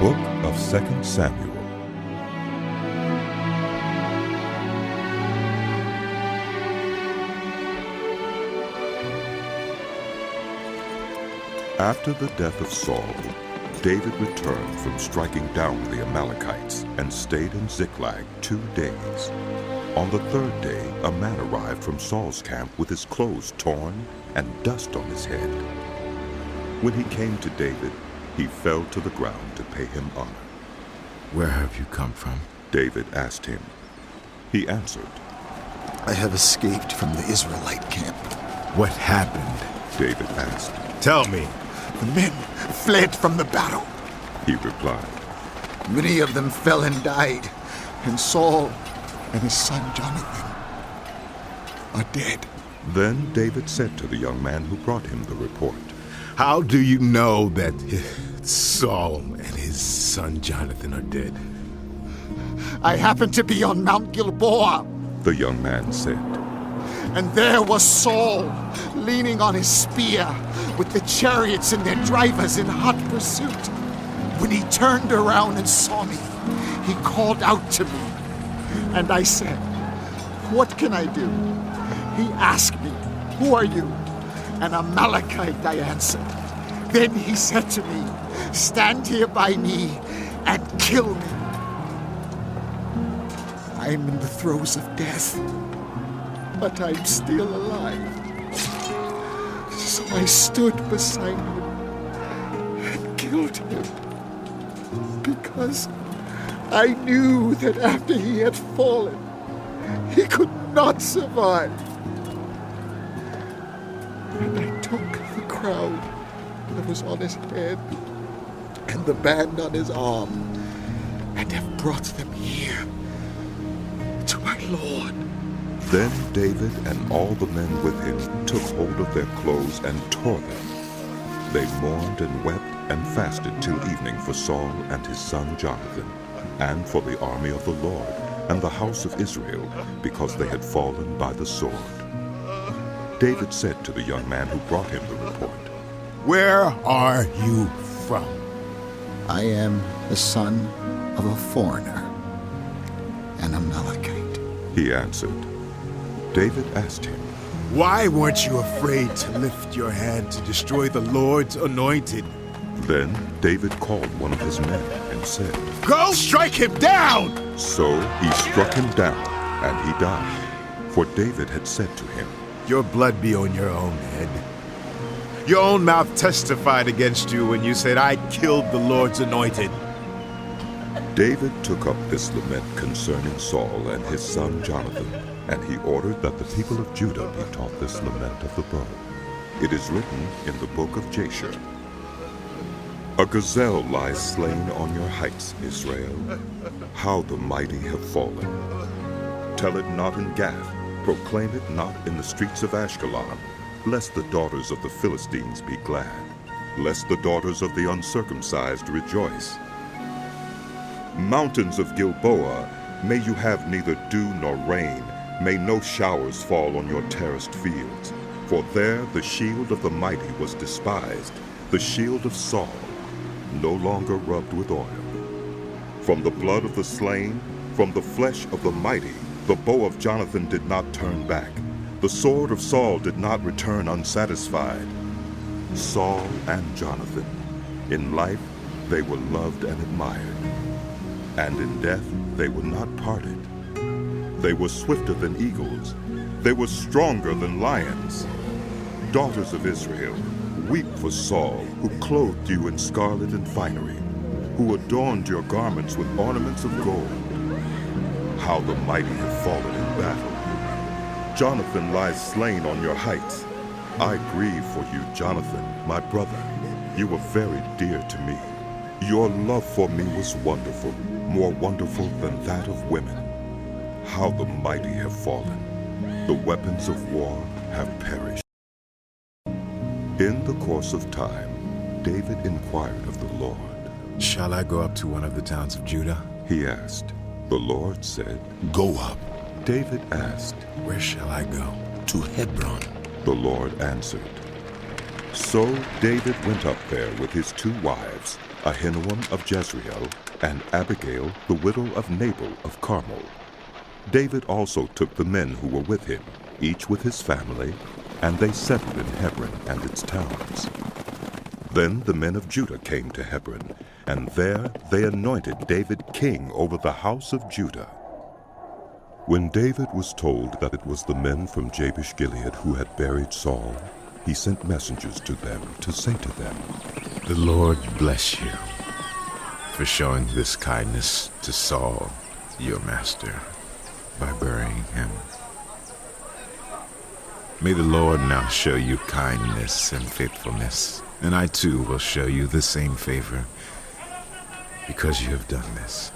Book of 2 Samuel. After the death of Saul, David returned from striking down the Amalekites and stayed in Ziklag 2 days. On the 3rd day, a man arrived from Saul's camp with his clothes torn and dust on his head. When he came to David, he fell to the ground to pay him honor. "Where have you come from?" David asked him. He answered, "I have escaped from the Israelite camp." "What happened?" David asked. "Tell me." "The men fled from the battle. He replied. Many of them fell and died, and Saul and his son Jonathan are dead." Then David said to the young man who brought him the report, "How do you know that Saul and his son Jonathan are dead?" "I happened to be on Mount Gilboa, the young man said. and there was Saul, leaning on his spear, with the chariots and their drivers in hot pursuit. When he turned around and saw me, he called out to me, and I said, 'What can I do?' He asked me, 'Who are you?' 'An Amalekite,' I answered. Then he said to me, 'Stand here by me and kill me.' I'm in the throes of death, but I'm still alive. So I stood beside him and killed him, because I knew that after he had fallen, he could not survive. And I took the crown that was on his head and the band on his arm, and have brought them here to my Lord." Then David and all the men with him took hold of their clothes and tore them. They mourned and wept and fasted till evening for Saul and his son Jonathan, and for the army of the Lord and the house of Israel, because they had fallen by the sword. David said to the young man who brought him the report, "Where are you from?" "I am the son of a foreigner, an Amalekite." he answered. David asked him, "Why weren't you afraid to lift your hand to destroy the Lord's anointed?" Then David called one of his men and said, "Go strike him down!" So he struck him down, and he died. For David had said to him, "Your blood be on your own head. Your own mouth testified against you when you said, 'I killed the Lord's anointed.'" David took up this lament concerning Saul and his son Jonathan, and he ordered that the people of Judah be taught this lament of the bow. It is written in the book of Jasher. "A gazelle lies slain on your heights, Israel. How the mighty have fallen. Tell it not in Gath, proclaim it not in the streets of Ashkelon, lest the daughters of the Philistines be glad, lest the daughters of the uncircumcised rejoice. Mountains of Gilboa, may you have neither dew nor rain, may no showers fall on your terraced fields. For there the shield of the mighty was despised, the shield of Saul, no longer rubbed with oil. From the blood of the slain, from the flesh of the mighty, the bow of Jonathan did not turn back, the sword of Saul did not return unsatisfied. Saul and Jonathan, in life they were loved and admired, and in death they were not parted. They were swifter than eagles, they were stronger than lions. Daughters of Israel, weep for Saul, who clothed you in scarlet and finery, who adorned your garments with ornaments of gold. How the mighty have fallen in battle. Jonathan lies slain on your heights. I grieve for you, Jonathan, my brother. You were very dear to me. Your love for me was wonderful, more wonderful than that of women. How the mighty have fallen. The weapons of war have perished." In the course of time, David inquired of the Lord. "Shall I go up to one of the towns of Judah?" He asked. The Lord said, "Go up." David asked, "Where shall I go?" "To Hebron." The Lord answered, So David went up there with his 2 wives, Ahinoam of Jezreel, and Abigail, the widow of Nabal of Carmel. David also took the men who were with him, each with his family, and they settled in Hebron and its towns. Then the men of Judah came to Hebron, and there they anointed David king over the house of Judah. When David was told that it was the men from Jabesh-Gilead who had buried Saul, he sent messengers to them to say to them, The Lord bless you for showing this kindness to Saul, your master, by burying him. May the Lord now show you kindness and faithfulness, and I too will show you the same favor, because you have done this.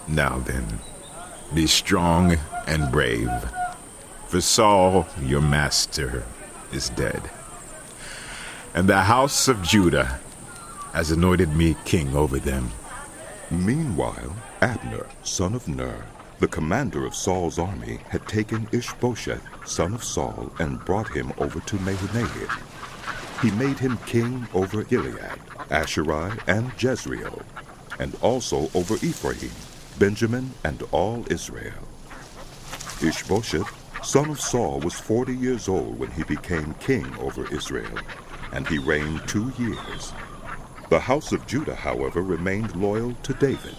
Now then, be strong and brave, for Saul, your master, is dead, and the house of Judah has anointed me king over them. Meanwhile, Abner, son of Ner, the commander of Saul's army, had taken Ishbosheth, son of Saul, and brought him over to Mahanaim. He made him king over Gilead, Asherai, and Jezreel, and also over Ephraim, Benjamin, and all Israel. Ishbosheth, son of Saul, was 40 years old when he became king over Israel, and he reigned 2 years. The house of Judah, however, remained loyal to David.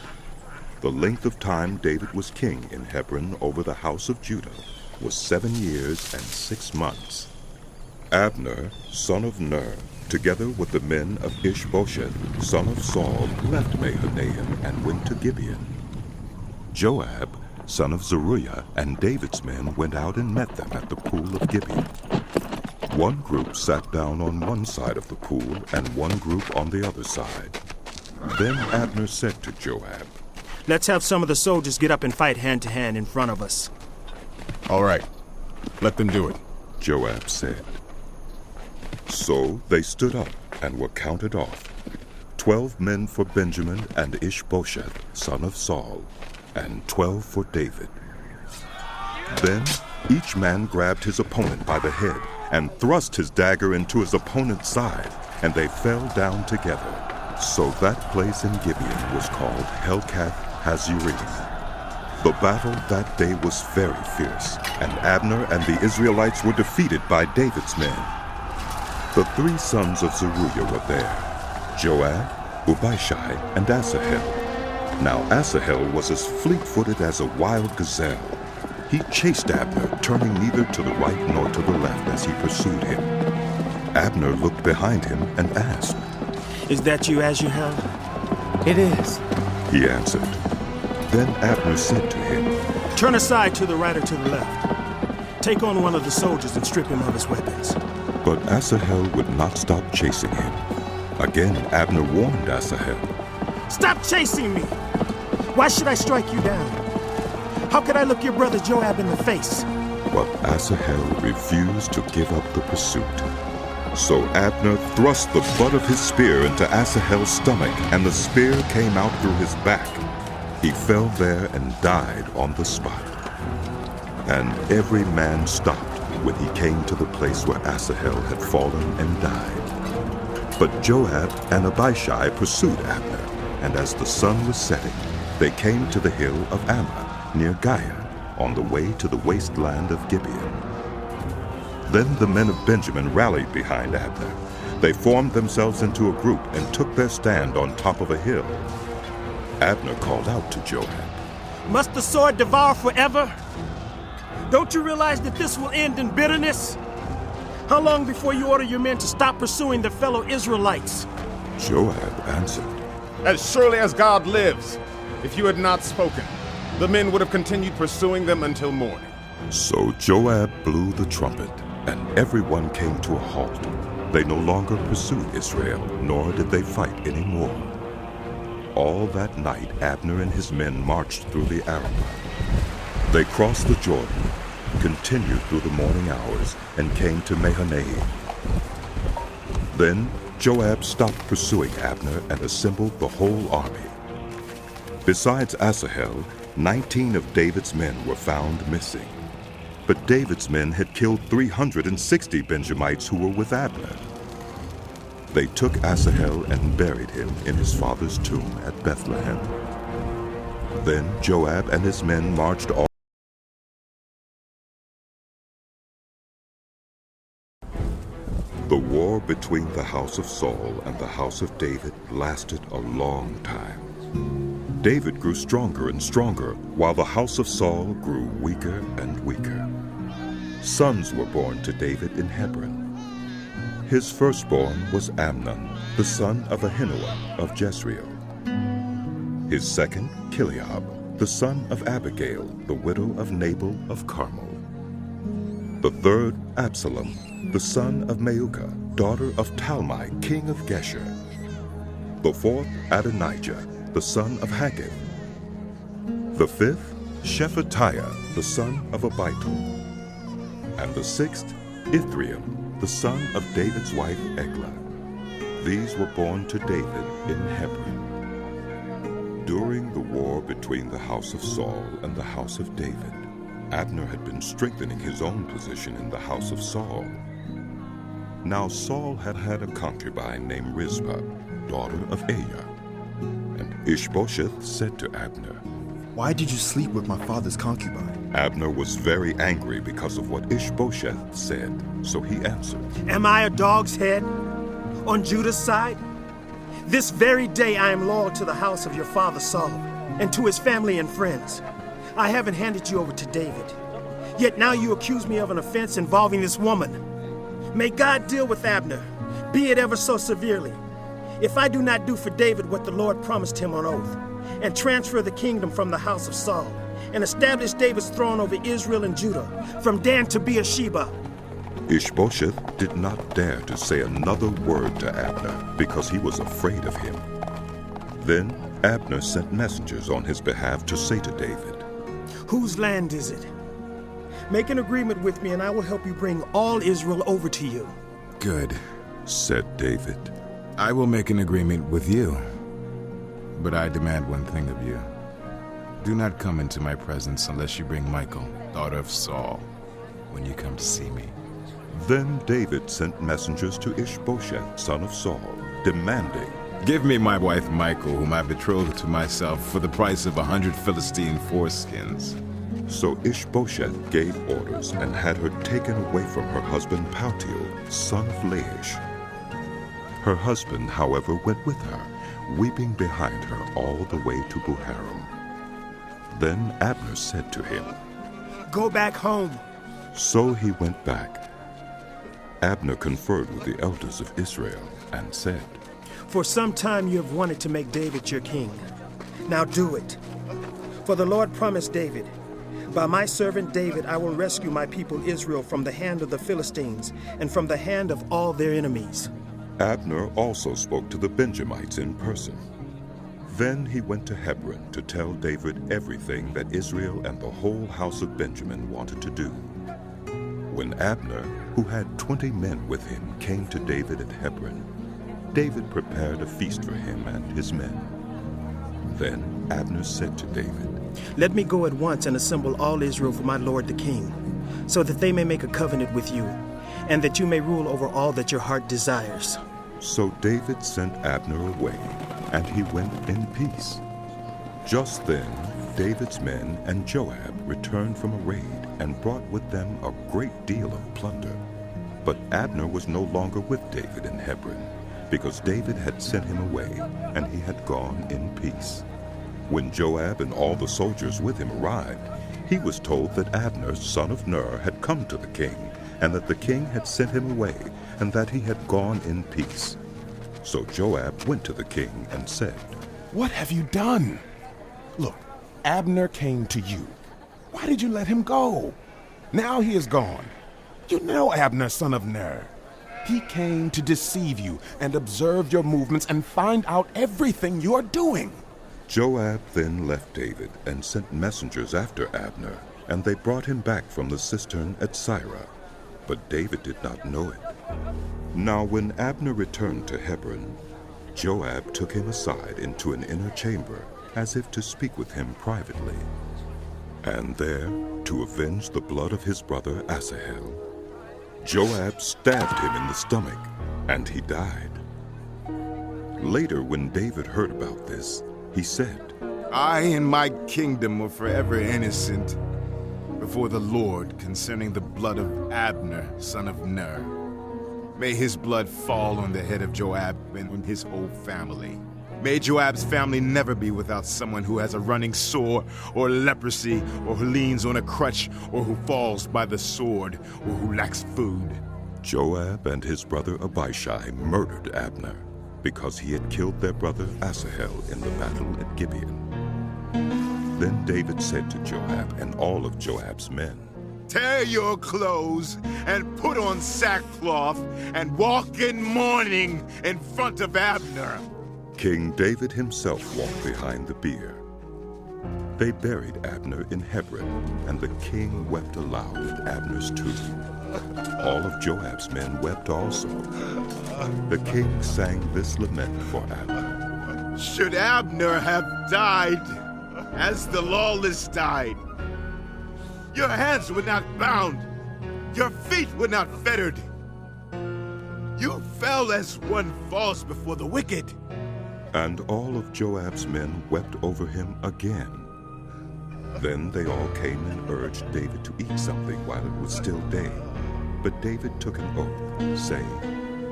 The length of time David was king in Hebron over the house of Judah was 7 years and 6 months. Abner, son of Ner, together with the men of Ishbosheth, son of Saul, left Mahanaim and went to Gibeon. Joab, son of Zeruiah, and David's men went out and met them at the pool of Gibeon. One group sat down on one side of the pool and one group on the other side. Then Abner said to Joab, Let's have some of the soldiers get up and fight hand to hand in front of us. All right, let them do it, Joab said. So they stood up and were counted off, 12 men for Benjamin and Ishbosheth, son of Saul, and 12 for David. Then each man grabbed his opponent by the head and thrust his dagger into his opponent's side, and they fell down together. So that place in Gibeon was called Helkath Hazurim. The battle that day was very fierce, and Abner and the Israelites were defeated by David's men. The 3 sons of Zeruiah were there, Joab, Abishai, and Asahel. Now Asahel was as fleet-footed as a wild gazelle. He chased Abner, turning neither to the right nor to the left as he pursued him. Abner looked behind him and asked, Is that you, Asahel? It is, he answered. Then Abner said to him, Turn aside to the right or to the left. Take on one of the soldiers and strip him of his weapons. But Asahel would not stop chasing him. Again Abner warned Asahel, Stop chasing me! Why should I strike you down? How could I look your brother Joab in the face? But Asahel refused to give up the pursuit. So Abner thrust the butt of his spear into Asahel's stomach, and the spear came out through his back. He fell there and died on the spot. And every man stopped when he came to the place where Asahel had fallen and died. But Joab and Abishai pursued Abner, and as the sun was setting, they came to the hill of Ammah, near Giah, on the way to the wasteland of Gibeon. Then the men of Benjamin rallied behind Abner. They formed themselves into a group and took their stand on top of a hill. Abner called out to Joab, Must the sword devour forever? Don't you realize that this will end in bitterness? How long before you order your men to stop pursuing their fellow Israelites? Joab answered, As surely as God lives, if you had not spoken, the men would have continued pursuing them until morning. So Joab blew the trumpet, and everyone came to a halt. They no longer pursued Israel, nor did they fight any more. All that night Abner and his men marched through the Arabah. They crossed the Jordan, continued through the morning hours, and came to Mahanaim. Then Joab stopped pursuing Abner and assembled the whole army. Besides Asahel, 19 of David's men were found missing. But David's men had killed 360 Benjamites who were with Abner. They took Asahel and buried him in his father's tomb at Bethlehem. Then Joab and his men marched off. The war between the house of Saul and the house of David lasted a long time. David grew stronger and stronger, while the house of Saul grew weaker and weaker. Sons were born to David in Hebron. His firstborn was Amnon, the son of Ahinoam of Jezreel. His second, Chileab, the son of Abigail, the widow of Nabal of Carmel. The third, Absalom, the son of Maacah, daughter of Talmai, king of Geshur. The fourth, Adonijah, the son of Haggith. The fifth, Shephatiah, the son of Abital. And the sixth, Ithream, the son of David's wife Eglah. These were born to David in Hebron. During the war between the house of Saul and the house of David, Abner had been strengthening his own position in the house of Saul. Now Saul had had a concubine named Rizpah, daughter of Aiah. And Ishbosheth said to Abner, "Why did you sleep with my father's concubine?" Abner was very angry because of what Ishbosheth said, so he answered, Am I a dog's head on Judah's side? This very day I am loyal to the house of your father Saul and to his family and friends. I haven't handed you over to David. Yet now you accuse me of an offense involving this woman. May God deal with Abner, be it ever so severely, if I do not do for David what the Lord promised him on oath, and transfer the kingdom from the house of Saul, and establish David's throne over Israel and Judah, from Dan to Beersheba." Ishbosheth did not dare to say another word to Abner because he was afraid of him. Then Abner sent messengers on his behalf to say to David, "Whose land is it? Make an agreement with me and I will help you bring all Israel over to you." Good. said David. I will make an agreement with you, but I demand one thing of you. Do not come into my presence unless you bring Michal, daughter of Saul, when you come to see me. Then David sent messengers to Ishbosheth, son of Saul, demanding, Give me my wife Michal, whom I betrothed to myself, for the price of 100 Philistine foreskins. So Ishbosheth gave orders and had her taken away from her husband Paltiel, son of Laish. Her husband, however, went with her, weeping behind her all the way to Buharam. Then Abner said to him, "Go back home." So he went back. Abner conferred with the elders of Israel and said, For some time you have wanted to make David your king. Now do it. For the Lord promised David, By my servant David I will rescue my people Israel from the hand of the Philistines and from the hand of all their enemies. Abner also spoke to the Benjamites in person. Then he went to Hebron to tell David everything that Israel and the whole house of Benjamin wanted to do. When Abner, who had 20 men with him, came to David at Hebron, David prepared a feast for him and his men. Then Abner said to David, Let me go at once and assemble all Israel for my lord the king, so that they may make a covenant with you, and that you may rule over all that your heart desires. So David sent Abner away, and he went in peace. Just then David's men and Joab returned from a raid and brought with them a great deal of plunder. But Abner was no longer with David in Hebron, because David had sent him away, and he had gone in peace. When Joab and all the soldiers with him arrived, he was told that Abner, son of Ner, had come to the king, and that the king had sent him away, and that he had gone in peace. So Joab went to the king and said, What have you done? Look, Abner came to you. Why did you let him go? Now he is gone. You know Abner, son of Ner. He came to deceive you and observe your movements and find out everything you are doing. Joab then left David and sent messengers after Abner, and they brought him back from the cistern at Sirah. But David did not know it. Now when Abner returned to Hebron, Joab took him aside into an inner chamber, as if to speak with him privately. And there, to to avenge the blood of his brother Asahel. Joab stabbed him in the stomach, and he died. Later, when David heard about this, he said, I and my kingdom are forever innocent before the Lord concerning the blood of Abner, son of Ner. May his blood fall on the head of Joab and on his whole family. May Joab's family never be without someone who has a running sore or leprosy, or who leans on a crutch, or who falls by the sword, or who lacks food. Joab and his brother Abishai murdered Abner because he had killed their brother Asahel in the battle at Gibeon. Then David said to Joab and all of Joab's men, Tear your clothes and put on sackcloth and walk in mourning in front of Abner. King David himself walked behind the bier. They buried Abner in Hebron, and the king wept aloud at Abner's tomb. All of Joab's men wept also. The king sang this lament for Abner. Should Abner have died as the lawless died, your hands were not bound, your feet were not fettered. You fell as one falls before the wicked. And all of Joab's men wept over him again. Then they all came and urged David to eat something while it was still day. But David took an oath, saying,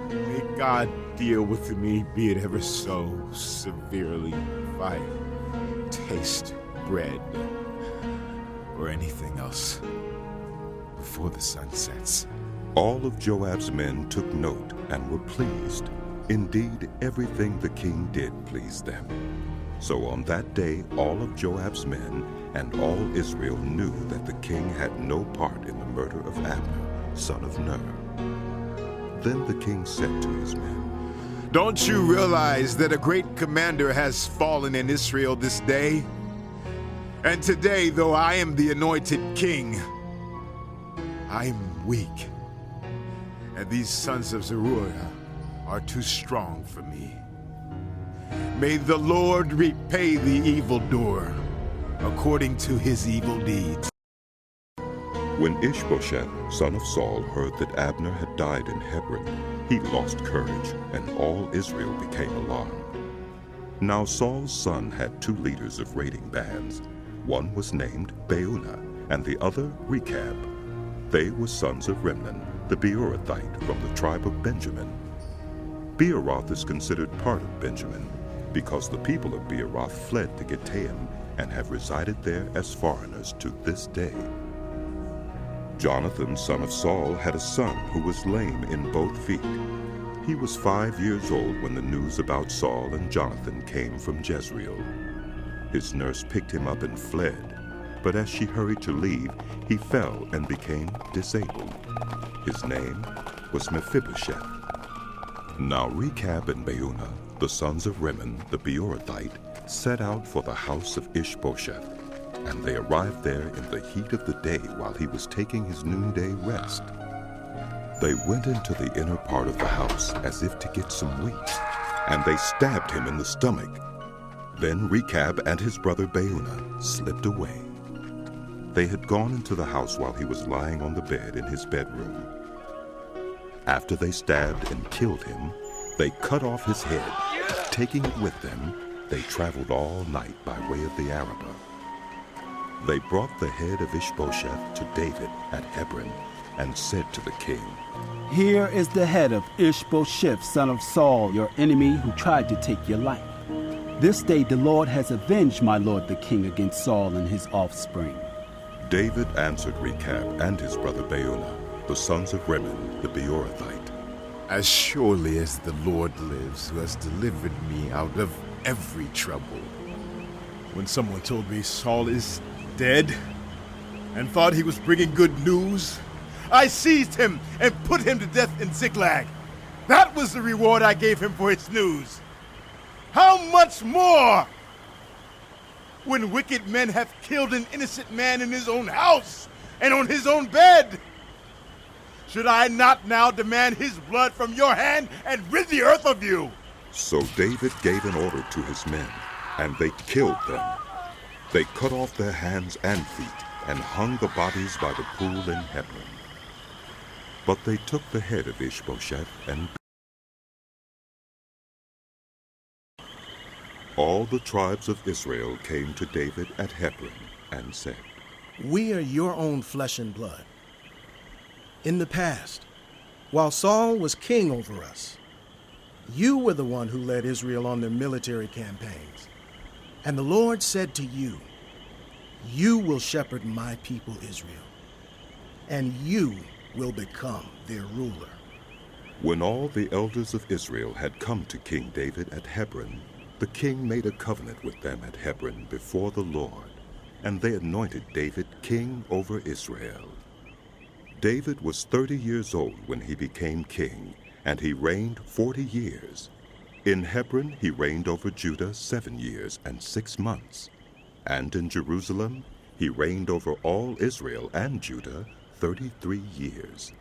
May God deal with me, be it ever so severely, if I taste bread or anything else before the sun sets. All of Joab's men took note and were pleased. Indeed, everything the king did pleased them. So on that day, all of Joab's men and all Israel knew that the king had no part in the murder of Abner, son of Ner. Then the king said to his men, Don't you realize that a great commander has fallen in Israel this day? And today, though I am the anointed king, I am weak, and these sons of Zeruiah are too strong for me. May the Lord repay the evildoer according to his evil deeds. When Ishbosheth, son of Saul, heard that Abner had died in Hebron, he lost courage, and all Israel became alarmed. Now Saul's son had two leaders of raiding bands. One was named Baunah, and the other Rechab. They were sons of Remnan, the Beerothite from the tribe of Benjamin. Beeroth is considered part of Benjamin, because the people of Beeroth fled to Gittaim and have resided there as foreigners to this day. Jonathan, son of Saul, had a son who was lame in both feet. He was 5 years old when the news about Saul and Jonathan came from Jezreel. His nurse picked him up and fled, but as she hurried to leave, he fell and became disabled. His name was Mephibosheth. Now Rechab and Baunah, the sons of Rimmon the Beerothite, set out for the house of Ishbosheth, and they arrived there in the heat of the day while he was taking his noonday rest. They went into the inner part of the house as if to get some wheat, and they stabbed him in the stomach. Then Rechab and his brother Baunah slipped away. They had gone into the house while he was lying on the bed in his bedroom. After they stabbed and killed him, they cut off his head. Taking it with them, they traveled all night by way of the Arabah. They brought the head of Ishbosheth to David at Hebron and said to the king, Here is the head of Ishbosheth, son of Saul, your enemy who tried to take your life. This day the Lord has avenged my lord the king against Saul and his offspring. David answered Rechab and his brother Baunah, the sons of Rimmon the Beerothite, As surely as the Lord lives, who has delivered me out of every trouble. When someone told me Saul is dead and thought he was bringing good news, I seized him and put him to death in Ziklag. That was the reward I gave him for his news. How much more when wicked men have killed an innocent man in his own house and on his own bed? Should I not now demand his blood from your hand and rid the earth of you? So David gave an order to his men, and they killed them. They cut off their hands and feet and hung the bodies by the pool in Hebron. But they took the head of Ishbosheth and all the tribes of Israel came to David at Hebron and said, "We are your own flesh and blood. In the past, while Saul was king over us, you were the one who led Israel on their military campaigns. And the Lord said to you, 'You will shepherd my people Israel, and you will become their ruler.'" When all the elders of Israel had come to King David at Hebron, the king made a covenant with them at Hebron before the Lord, and they anointed David king over Israel. David was 30 years old when he became king, and he reigned 40 years. In Hebron he reigned over Judah 7 years and 6 months, and in Jerusalem he reigned over all Israel and Judah 33 years.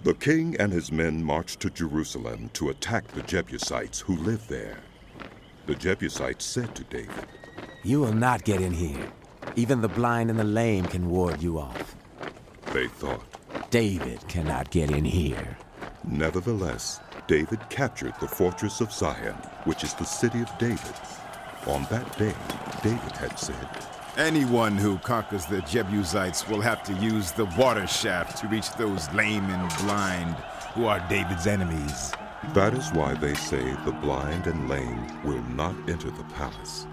The king and his men marched to Jerusalem to attack the Jebusites who lived there. The Jebusites said to David, "You will not get in here. Even the blind and the lame can ward you off." They thought. "David cannot get in here." Nevertheless, David captured the fortress of Zion, which is the city of David. On that day, David had said, Anyone who conquers the Jebusites will have to use the water shaft to reach those lame and blind who are David's enemies. That is why they say the blind and lame will not enter the palace.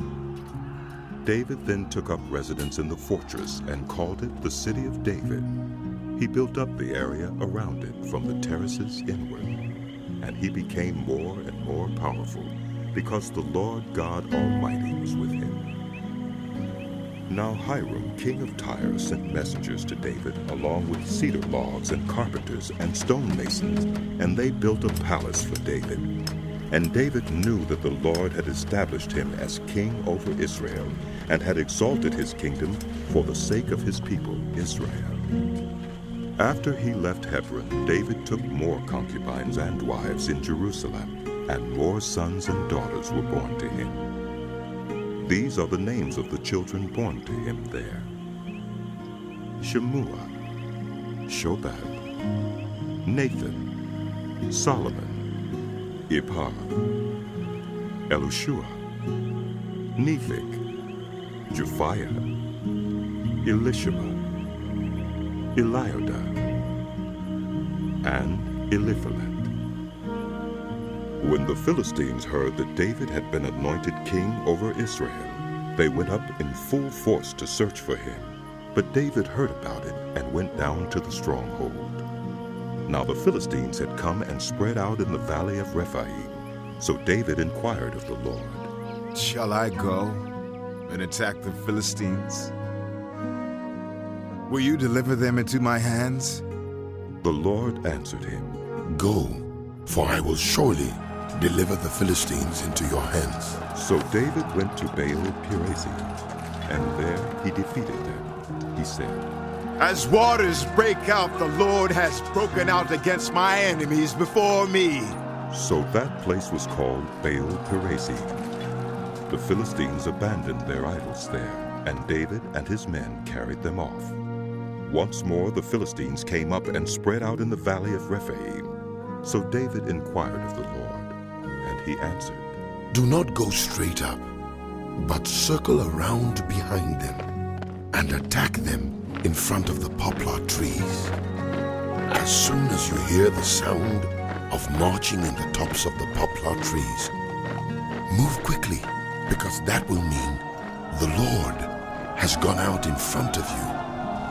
David then took up residence in the fortress and called it the City of David. He built up the area around it from the terraces inward, and he became more and more powerful because the Lord God Almighty was with him. Now Hiram, king of Tyre, sent messengers to David along with cedar logs and carpenters and stonemasons, and they built a palace for David. And David knew that the Lord had established him as king over Israel and had exalted his kingdom for the sake of his people Israel. After he left Hebron, David took more concubines and wives in Jerusalem, and more sons and daughters were born to him. These are the names of the children born to him there: Shemua, Shobab, Nathan, Solomon, Ibhar, Elishua, Nepheg, Japhiah, Elishama, Eliada, and Eliphalet. When the Philistines heard that David had been anointed king over Israel, they went up in full force to search for him. But David heard about it and went down to the stronghold. Now the Philistines had come and spread out in the valley of Rephaim. So David inquired of the Lord, Shall I go and attack the Philistines? Will you deliver them into my hands? The Lord answered him, Go, for I will surely deliver the Philistines into your hands. So David went to Baal-Perazim, and there he defeated them. He said, As waters break out, the Lord has broken out against my enemies before me. So that place was called Baal-Perazim. The Philistines abandoned their idols there, and David and his men carried them off. Once more the Philistines came up and spread out in the valley of Rephaim. So David inquired of the Lord, and he answered, Do not go straight up, but circle around behind them, and attack them in front of the poplar trees. As soon as you hear the sound of marching in the tops of the poplar trees, move quickly, because that will mean the Lord has gone out in front of you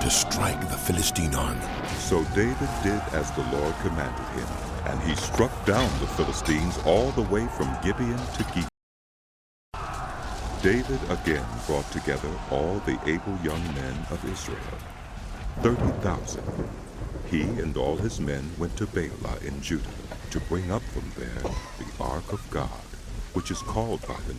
to strike the Philistine army. So David did as the Lord commanded him, and he struck down the Philistines all the way from Gibeon to Geba. David again brought together all the able young men of Israel, 30,000. He and all his men went to Baalah in Judah to bring up from there the ark of God, which is called by the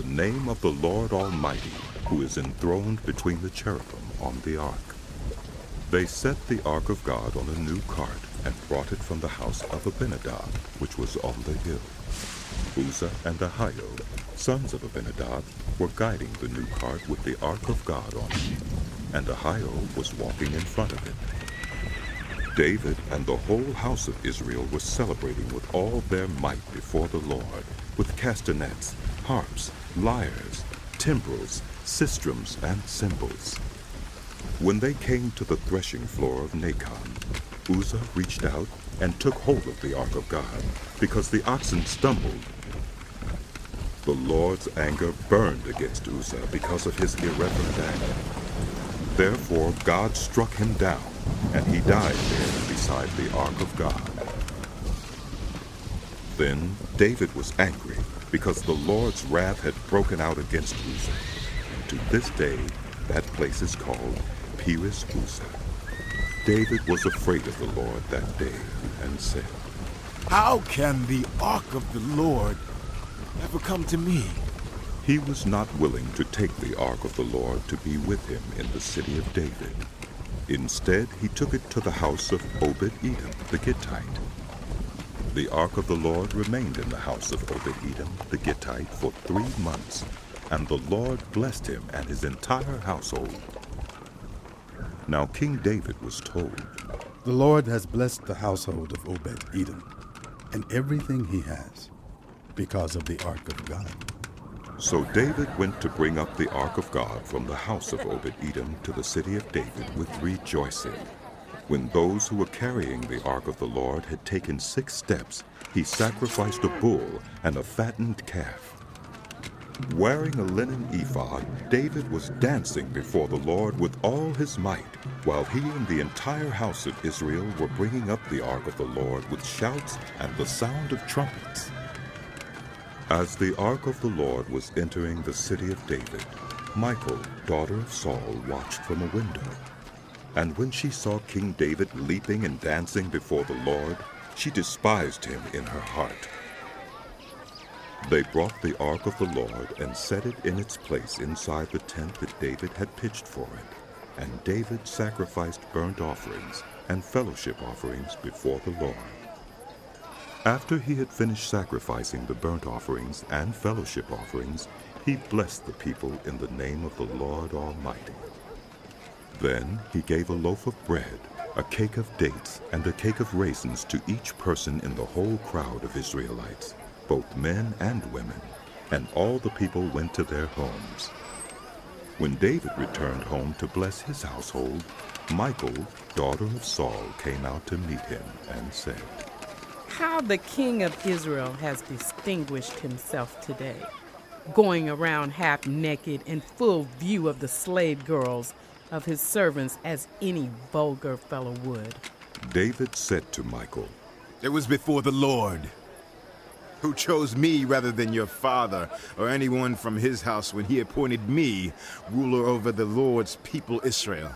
name of the Lord Almighty, who is enthroned between the cherubim on the ark. They set the ark of God on a new cart and brought it from the house of Abinadab, which was on the hill. Uzzah and Ahio, sons of Abinadab, were guiding the new cart with the ark of God on it. and Ahio was walking in front of it. David and the whole house of Israel were celebrating with all their might before the Lord, with castanets, harps, lyres, timbrels, sistrums, and cymbals. When they came to the threshing floor of Nacon, Uzzah reached out and took hold of the ark of God, because the oxen stumbled. The Lord's anger burned against Uzzah because of his irreverent act. Therefore God struck him down, and he died there beside the ark of God. Then David was angry, because the Lord's wrath had broken out against Uzzah. To this day, that place is called Perez Uzzah. David was afraid of the Lord that day, and said, How can the ark of the Lord ever come to me? He was not willing to take the ark of the Lord to be with him in the city of David. Instead, he took it to the house of Obed-Edom the Gittite. The ark of the Lord remained in the house of Obed-Edom the Gittite for 3 months, and the Lord blessed him and his entire household. Now King David was told, The Lord has blessed the household of Obed-Edom and everything he has, because of the ark of God. So David went to bring up the ark of God from the house of Obed-Edom to the city of David with rejoicing. When those who were carrying the ark of the Lord had taken 6 steps, he sacrificed a bull and a fattened calf. Wearing a linen ephod, David was dancing before the Lord with all his might, while he and the entire house of Israel were bringing up the ark of the Lord with shouts and the sound of trumpets. As the ark of the Lord was entering the city of David, Michal, daughter of Saul, watched from a window. And when she saw King David leaping and dancing before the Lord, she despised him in her heart. They brought the ark of the Lord and set it in its place inside the tent that David had pitched for it. And David sacrificed burnt offerings and fellowship offerings before the Lord. After he had finished sacrificing the burnt offerings and fellowship offerings, he blessed the people in the name of the Lord Almighty. Then he gave a loaf of bread, a cake of dates, and a cake of raisins to each person in the whole crowd of Israelites, both men and women, and all the people went to their homes. When David returned home to bless his household, Michal, daughter of Saul, came out to meet him and said, How the king of Israel has distinguished himself today, going around half naked in full view of the slave girls of his servants as any vulgar fellow would. David said to Michal, It was before the Lord, who chose me rather than your father or anyone from his house when he appointed me ruler over the Lord's people Israel.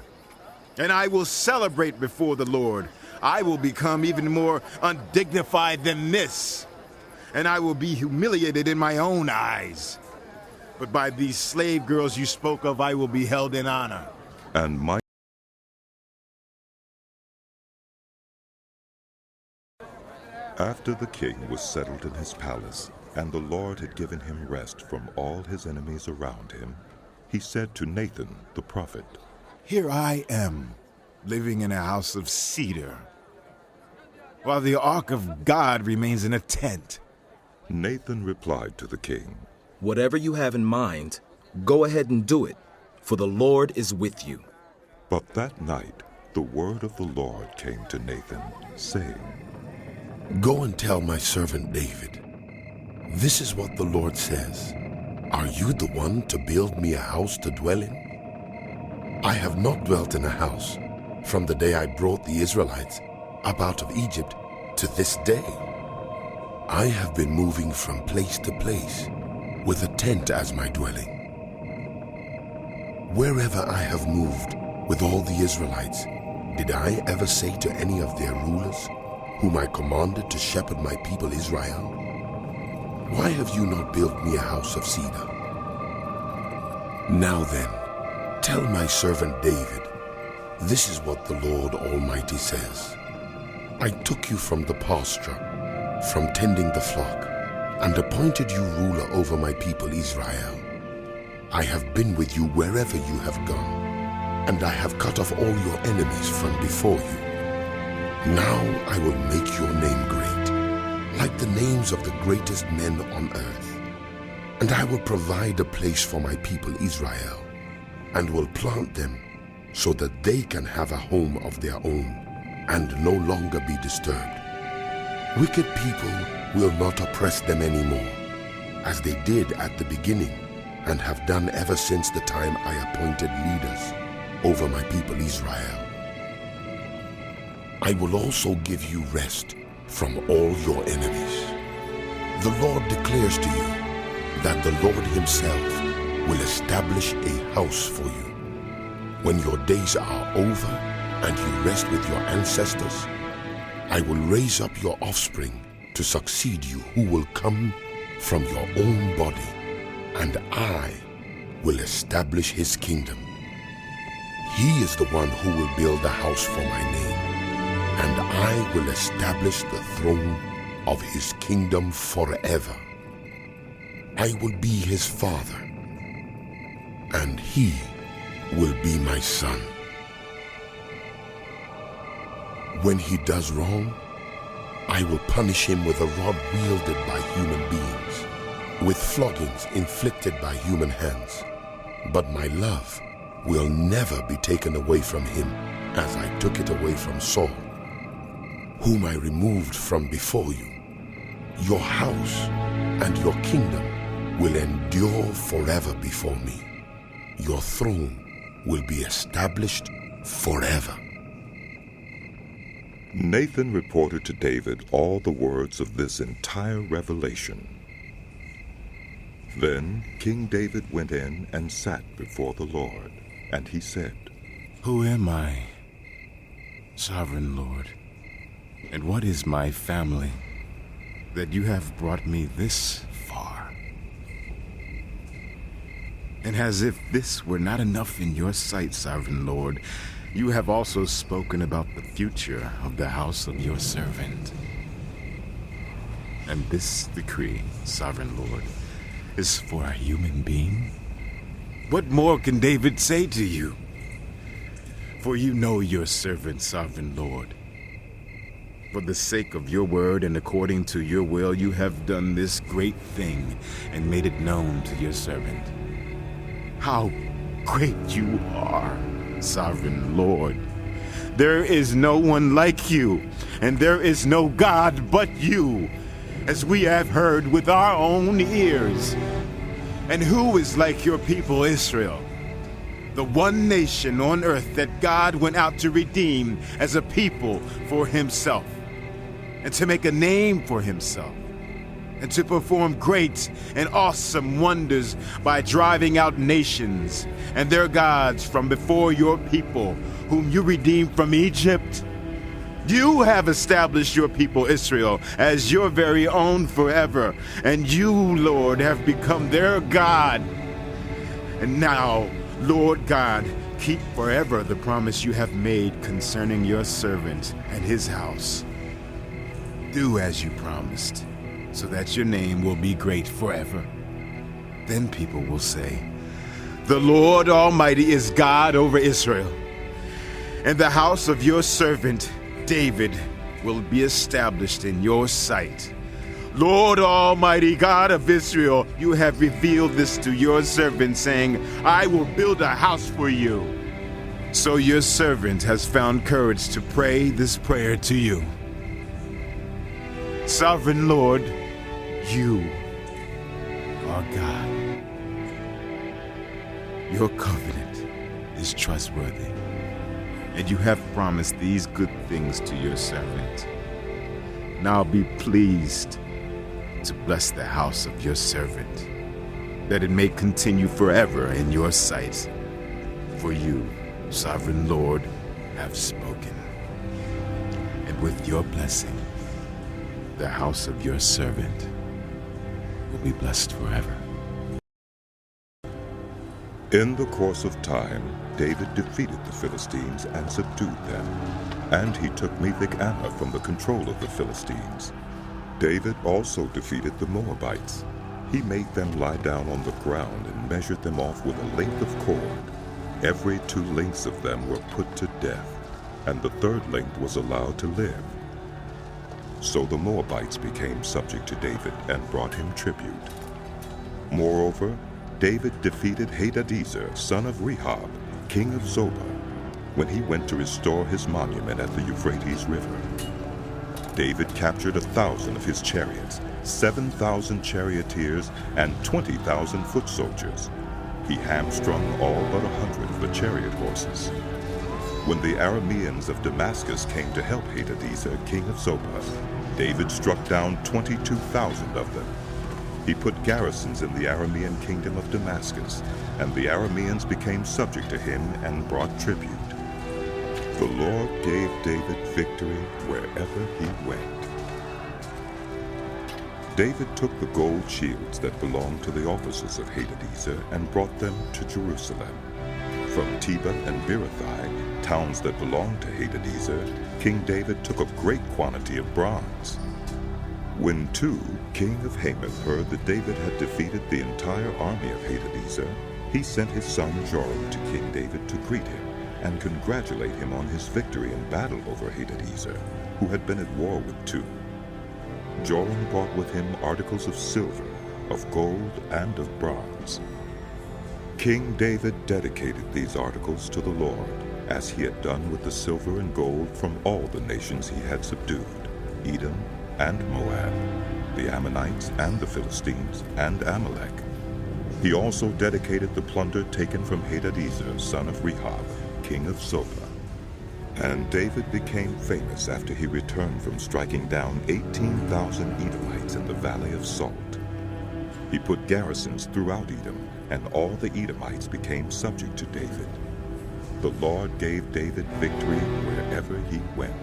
And I will celebrate before the Lord. I will become even more undignified than this, and I will be humiliated in my own eyes. But by these slave girls you spoke of, I will be held in honor. And Michal After the king was settled in his palace, and the Lord had given him rest from all his enemies around him, he said to Nathan the prophet, Here I am, living in a house of cedar, while the ark of God remains in a tent. Nathan replied to the king, Whatever you have in mind, go ahead and do it, for the Lord is with you. But that night the word of the Lord came to Nathan, saying, Go and tell my servant David, this is what the Lord says. Are you the one to build me a house to dwell in? I have not dwelt in a house from the day I brought the Israelites up out of Egypt to this day. I have been moving from place to place with a tent as my dwelling. Wherever I have moved with all the Israelites, did I ever say to any of their rulers, whom I commanded to shepherd my people Israel, why have you not built me a house of cedar? Now then, tell my servant David, this is what the Lord Almighty says. I took you from the pasture, from tending the flock, and appointed you ruler over my people Israel. I have been with you wherever you have gone, and I have cut off all your enemies from before you. Now I will make your name great, like the names of the greatest men on earth. And I will provide a place for my people Israel, and will plant them so that they can have a home of their own and no longer be disturbed. Wicked people will not oppress them anymore, as they did at the beginning and have done ever since the time I appointed leaders over my people Israel. I will also give you rest from all your enemies. The Lord declares to you that the Lord himself will establish a house for you. When your days are over and you rest with your ancestors, I will raise up your offspring to succeed you, who will come from your own body, and I will establish his kingdom. He is the one who will build a house for my name, and I will establish the throne of his kingdom forever. I will be his father, and he will be my son. When he does wrong, I will punish him with a rod wielded by human beings, with floggings inflicted by human hands. But my love will never be taken away from him, as I took it away from Saul, whom I removed from before you. Your house and your kingdom will endure forever before me. Your throne will be established forever. Nathan reported to David all the words of this entire revelation. Then King David went in and sat before the Lord, and he said, Who am I, sovereign Lord? And what is my family, that you have brought me this far? And as if this were not enough in your sight, sovereign Lord, you have also spoken about the future of the house of your servant. And this decree, sovereign Lord, is for a human being? What more can David say to you? For you know your servant, sovereign Lord. For the sake of your word and according to your will, you have done this great thing and made it known to your servant. How great you are, sovereign Lord. There is no one like you, and there is no God but you, as we have heard with our own ears. And who is like your people Israel, the one nation on earth that God went out to redeem as a people for himself, and to make a name for himself, and to perform great and awesome wonders by driving out nations and their gods from before your people, whom you redeemed from Egypt? You have established your people Israel as your very own forever, and you, Lord, have become their God. And now, Lord God, keep forever the promise you have made concerning your servant and his house. Do as you promised, so that your name will be great forever. Then people will say, The Lord Almighty is God over Israel, and the house of your servant David will be established in your sight. Lord Almighty God of Israel, you have revealed this to your servant, saying, I will build a house for you. So your servant has found courage to pray this prayer to you. Sovereign Lord, you are God. Your covenant is trustworthy, and you have promised these good things to your servant. Now be pleased to bless the house of your servant, that it may continue forever in your sight. For you, sovereign Lord, have spoken. And with your blessing, the house of your servant will be blessed forever. In the course of time, David defeated the Philistines and subdued them, and he took Metheg-Anna from the control of the Philistines. David also defeated the Moabites. He made them lie down on the ground and measured them off with a length of cord. Every 2 lengths of them were put to death, and the 3rd length was allowed to live. So the Moabites became subject to David and brought him tribute. Moreover, David defeated Hadadezer, son of Rehob, king of Zobah, when he went to restore his monument at the Euphrates River. David captured 1,000 of his chariots, 7,000 charioteers, and 20,000 foot soldiers. He hamstrung all but 100 of the chariot horses. When the Arameans of Damascus came to help Hadadezer, king of Zobah, David struck down 22,000 of them. He put garrisons in the Aramean kingdom of Damascus, and the Arameans became subject to him and brought tribute. The Lord gave David victory wherever he went. David took the gold shields that belonged to the officers of Hadadezer and brought them to Jerusalem. From Tebah and Berothai, towns that belonged to Hadadezer, King David took a great quantity of bronze. When Tu, king of Hamath, heard that David had defeated the entire army of Hadadezer, he sent his son Joram to King David to greet him and congratulate him on his victory in battle over Hadadezer, who had been at war with Tu. Joram brought with him articles of silver, of gold, and of bronze. King David dedicated these articles to the Lord, as he had done with the silver and gold from all the nations he had subdued, Edom and Moab, the Ammonites and the Philistines, and Amalek. He also dedicated the plunder taken from Hadadezer, son of Rehob, king of Zobah. And David became famous after he returned from striking down 18,000 Edomites in the valley of Salt. He put garrisons throughout Edom, and all the Edomites became subject to David. The Lord gave David victory wherever he went.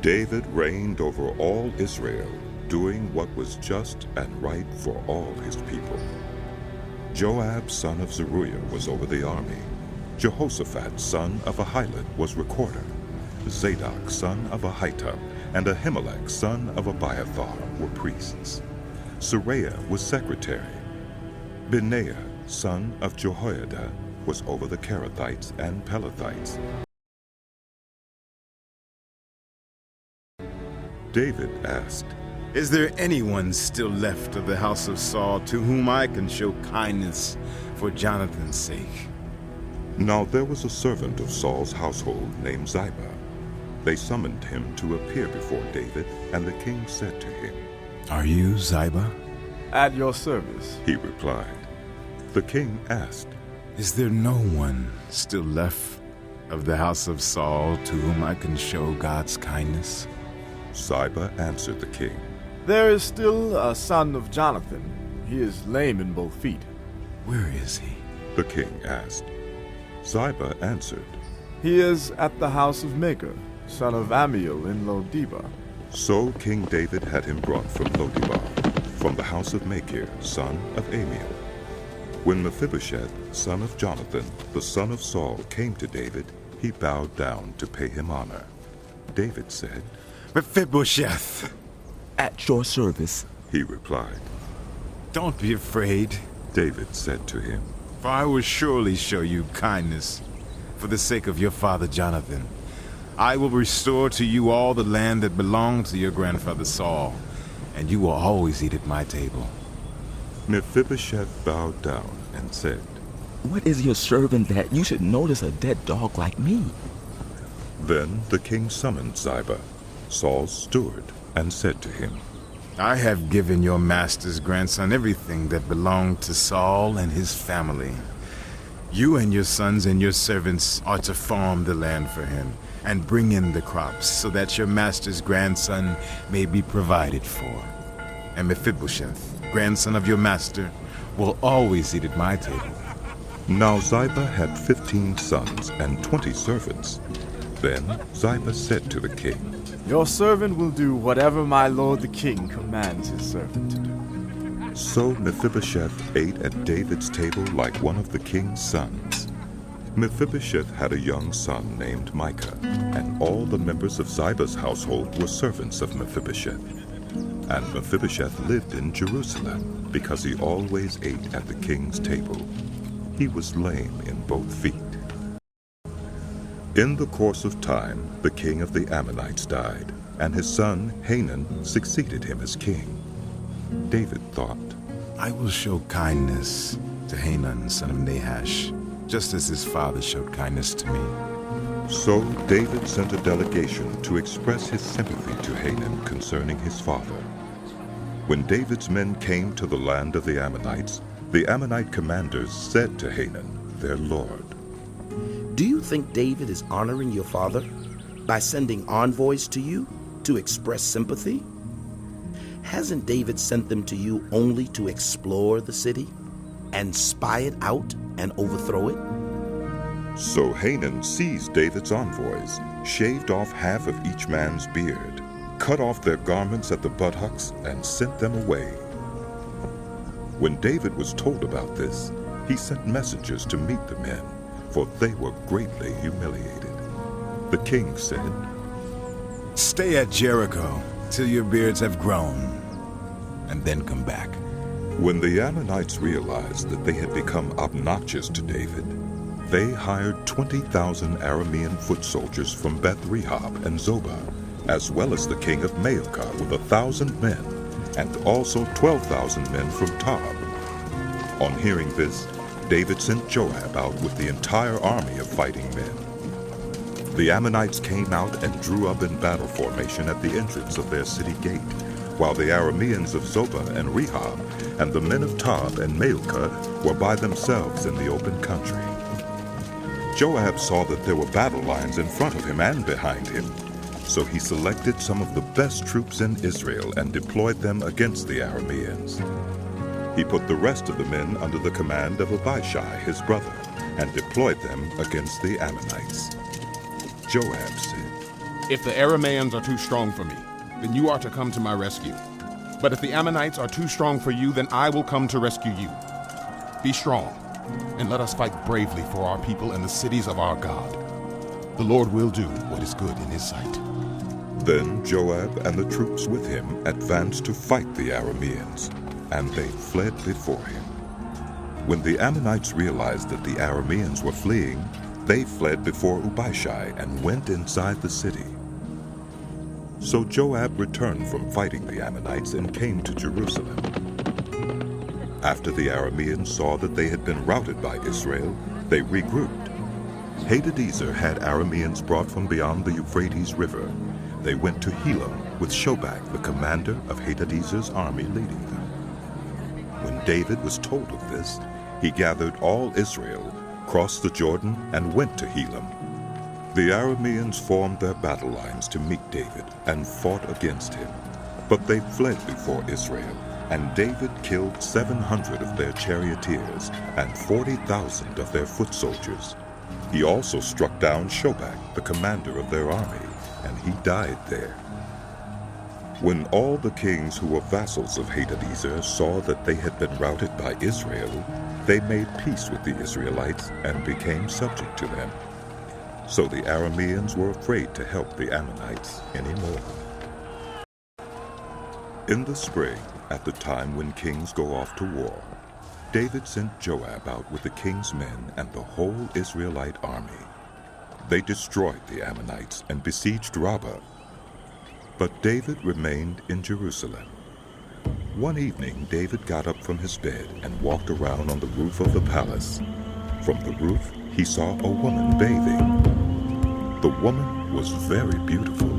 David reigned over all Israel, doing what was just and right for all his people. Joab, son of Zeruiah, was over the army. Jehoshaphat, son of Ahilud, was recorder. Zadok, son of Ahitub, and Ahimelech, son of Abiathar, were priests. Seraiah was secretary. Benaiah, son of Jehoiada, was over the Kerethites and Pelethites. David asked, "Is there anyone still left of the house of Saul to whom I can show kindness for Jonathan's sake?" Now there was a servant of Saul's household named Ziba. They summoned him to appear before David, and the king said to him, "Are you Ziba?" "At your service," he replied. The king asked, "Is there no one still left of the house of Saul to whom I can show God's kindness?" Ziba answered the king, "There is still a son of Jonathan. He is lame in both feet." "Where is he?" the king asked. Ziba answered, "He is at the house of Machir, son of Ammiel in Lo-debar." So King David had him brought from Lo-debar, from the house of Machir, son of Ammiel. When Mephibosheth, son of Jonathan, the son of Saul, came to David, he bowed down to pay him honor. David said, "Mephibosheth!" "At your service," he replied. "Don't be afraid," David said to him, "for I will surely show you kindness for the sake of your father Jonathan. I will restore to you all the land that belonged to your grandfather Saul, and you will always eat at my table." Mephibosheth bowed down and said, "What is your servant that you should notice a dead dog like me?" Then the king summoned Ziba, Saul's steward, and said to him, "I have given your master's grandson everything that belonged to Saul and his family. You and your sons and your servants are to farm the land for him and bring in the crops so that your master's grandson may be provided for. And Mephibosheth, grandson of your master, will always eat at my table." Now Ziba had 15 sons and 20 servants. Then Ziba said to the king, "Your servant will do whatever my lord the king commands his servant to do." So Mephibosheth ate at David's table like one of the king's sons. Mephibosheth had a young son named Micah, and all the members of Ziba's household were servants of Mephibosheth. And Mephibosheth lived in Jerusalem, because he always ate at the king's table. he was lame in both feet. In the course of time, the king of the Ammonites died, and his son Hanun succeeded him as king. David thought, I will show kindness to Hanun, son of Nahash, just as his father showed kindness to me. So David sent a delegation to express his sympathy to Hanun concerning his father. When David's men came to the land of the Ammonite commanders said to Hanun, their lord, Do you think David is honoring your father by sending envoys to you to express sympathy? Hasn't David sent them to you only to explore the city and spy it out and overthrow it? So Hanun seized David's envoys, shaved off half of each man's beard, cut off their garments at the buttocks, and sent them away. When David was told about this, he sent messengers to meet the men, for they were greatly humiliated. The king said, Stay at Jericho till your beards have grown, and then come back. When the Ammonites realized that they had become obnoxious to David, they hired 20,000 Aramean foot soldiers from Beth-rehob and Zobah, as well as the king of Maacah with 1,000 men, and also 12,000 men from Tob. On hearing this, David sent Joab out with the entire army of fighting men. The Ammonites came out and drew up in battle formation at the entrance of their city gate, while the Arameans of Zobah and Rehob and the men of Tob and Maacah were by themselves in the open country. Joab saw that there were battle lines in front of him and behind him, so he selected some of the best troops in Israel and deployed them against the Arameans. He put the rest of the men under the command of Abishai, his brother, and deployed them against the Ammonites. Joab said, If the Arameans are too strong for me, then you are to come to my rescue. But if the Ammonites are too strong for you, then I will come to rescue you. Be strong, and let us fight bravely for our people and the cities of our God. The Lord will do what is good in his sight. Then Joab and the troops with him advanced to fight the Arameans, and they fled before him. When the Ammonites realized that the Arameans were fleeing, they fled before Abishai and went inside the city. So Joab returned from fighting the Ammonites and came to Jerusalem. After the Arameans saw that they had been routed by Israel, they regrouped. Hadadezer had Arameans brought from beyond the Euphrates River. They went to Helam with Shobak, the commander of Hadadezer's army, leading them. When David was told of this, he gathered all Israel, crossed the Jordan, and went to Helam. The Arameans formed their battle lines to meet David and fought against him. But they fled before Israel, and David killed 700 of their charioteers and 40,000 of their foot soldiers. He also struck down Shobak, the commander of their army, and he died there. When all the kings who were vassals of Hadadezer saw that they had been routed by Israel, they made peace with the Israelites and became subject to them. So the Arameans were afraid to help the Ammonites anymore. In the spring, at the time when kings go off to war, David sent Joab out with the king's men and the whole Israelite army. They destroyed the Ammonites and besieged Rabbah. But David remained in Jerusalem. One evening, David got up from his bed and walked around on the roof of the palace. From the roof, he saw a woman bathing. The woman was very beautiful,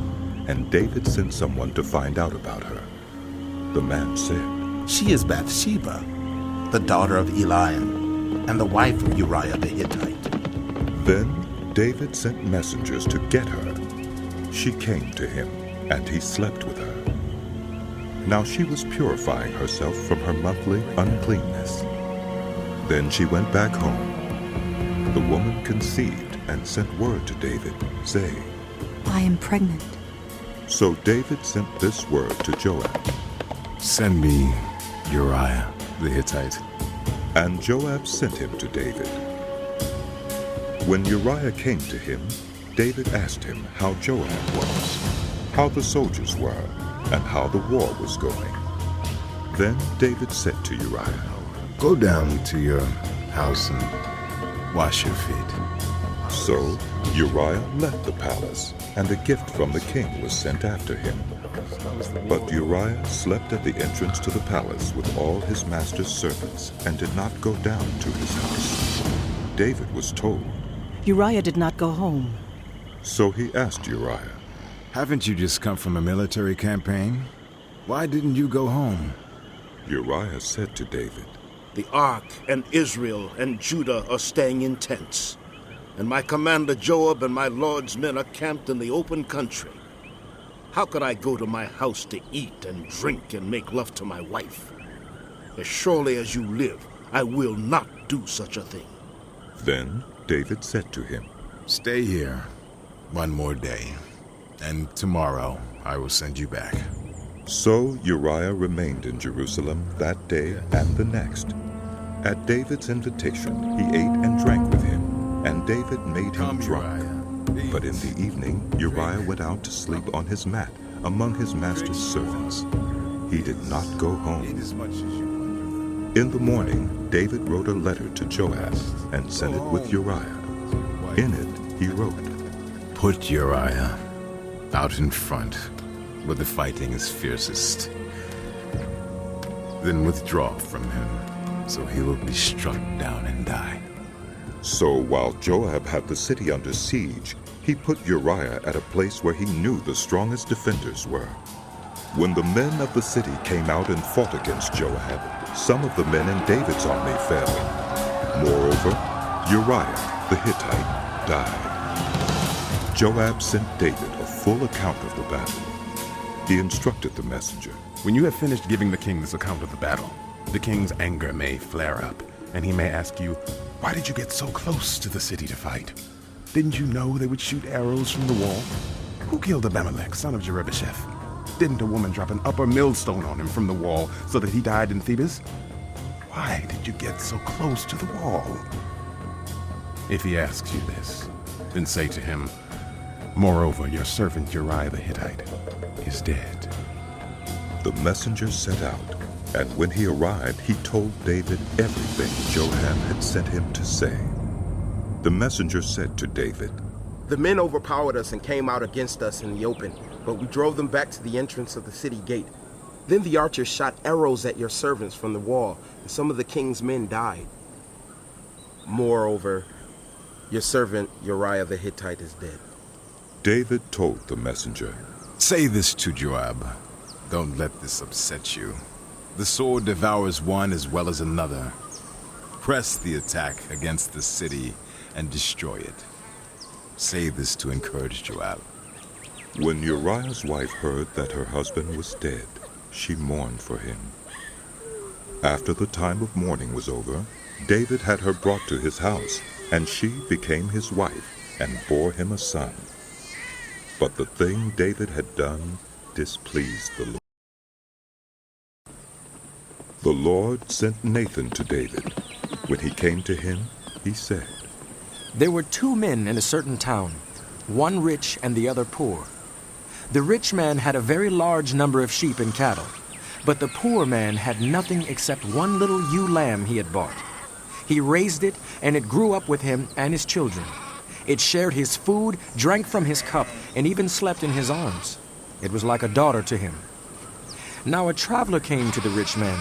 and David sent someone to find out about her. The man said, She is Bathsheba, the daughter of Eliam, and the wife of Uriah the Hittite. Then David sent messengers to get her. She came to him, and he slept with her. Now she was purifying herself from her monthly uncleanness. Then she went back home. The woman conceived and sent word to David, saying, I am pregnant. So David sent this word to Joab, Send me Uriah the Hittite. And Joab sent him to David. When Uriah came to him, David asked him how Joab was, how the soldiers were, and how the war was going. Then David said to Uriah, Go down to your house and Wash your feet. So Uriah left the palace, and a gift from the king was sent after him. But Uriah slept at the entrance to the palace with all his master's servants, and did not go down to his house. David was told. Uriah did not go home. So he asked Uriah, Haven't you just come from a military campaign? Why didn't you go home? Uriah said to David, The ark and Israel and Judah are staying in tents, and my commander Joab and my lord's men are camped in the open country. How could I go to my house to eat and drink and make love to my wife? As surely as you live, I will not do such a thing. Then David said to him, Stay here one more day, and tomorrow I will send you back. So Uriah remained in Jerusalem that day and the next. At David's invitation, he ate and drank with him, and David made him drunk. But in the evening, Uriah went out to sleep on his mat among his master's servants. He did not go home. In the morning, David wrote a letter to Joab and sent it with Uriah. In it, he wrote, Put Uriah out in front, where the fighting is fiercest. Then withdraw from him, so he will be struck down and die. So while Joab had the city under siege, he put Uriah at a place where he knew the strongest defenders were. When the men of the city came out and fought against Joab, some of the men in David's army fell. Moreover, Uriah the Hittite died. Joab sent David a full account of the battle. He instructed the messenger, When you have finished giving the king this account of the battle, the king's anger may flare up, and he may ask you, Why did you get so close to the city to fight? Didn't you know they would shoot arrows from the wall? Who killed Abimelech, son of Jerubbesheth? Didn't a woman drop an upper millstone on him from the wall so that he died in Thebes? Why did you get so close to the wall? If he asks you this, then say to him, Moreover, your servant Uriah the Hittite is dead. The messenger set out, and when he arrived, he told David everything Joab had sent him to say. The messenger said to David, The men overpowered us and came out against us in the open, but we drove them back to the entrance of the city gate. Then the archers shot arrows at your servants from the wall, and some of the king's men died. Moreover, your servant Uriah the Hittite is dead. David told the messenger, Say this to Joab. Don't let this upset you. The sword devours one as well as another. Press the attack against the city and destroy it. Say this to encourage Joab. When Uriah's wife heard that her husband was dead, she mourned for him. After the time of mourning was over, David had her brought to his house, and she became his wife and bore him a son. But the thing David had done displeased the Lord. The Lord sent Nathan to David. When he came to him, he said, There were two men in a certain town, one rich and the other poor. The rich man had a very large number of sheep and cattle, but the poor man had nothing except one little ewe lamb he had bought. He raised it, and it grew up with him and his children. It shared his food, drank from his cup, and even slept in his arms. It was like a daughter to him. Now a traveler came to the rich man,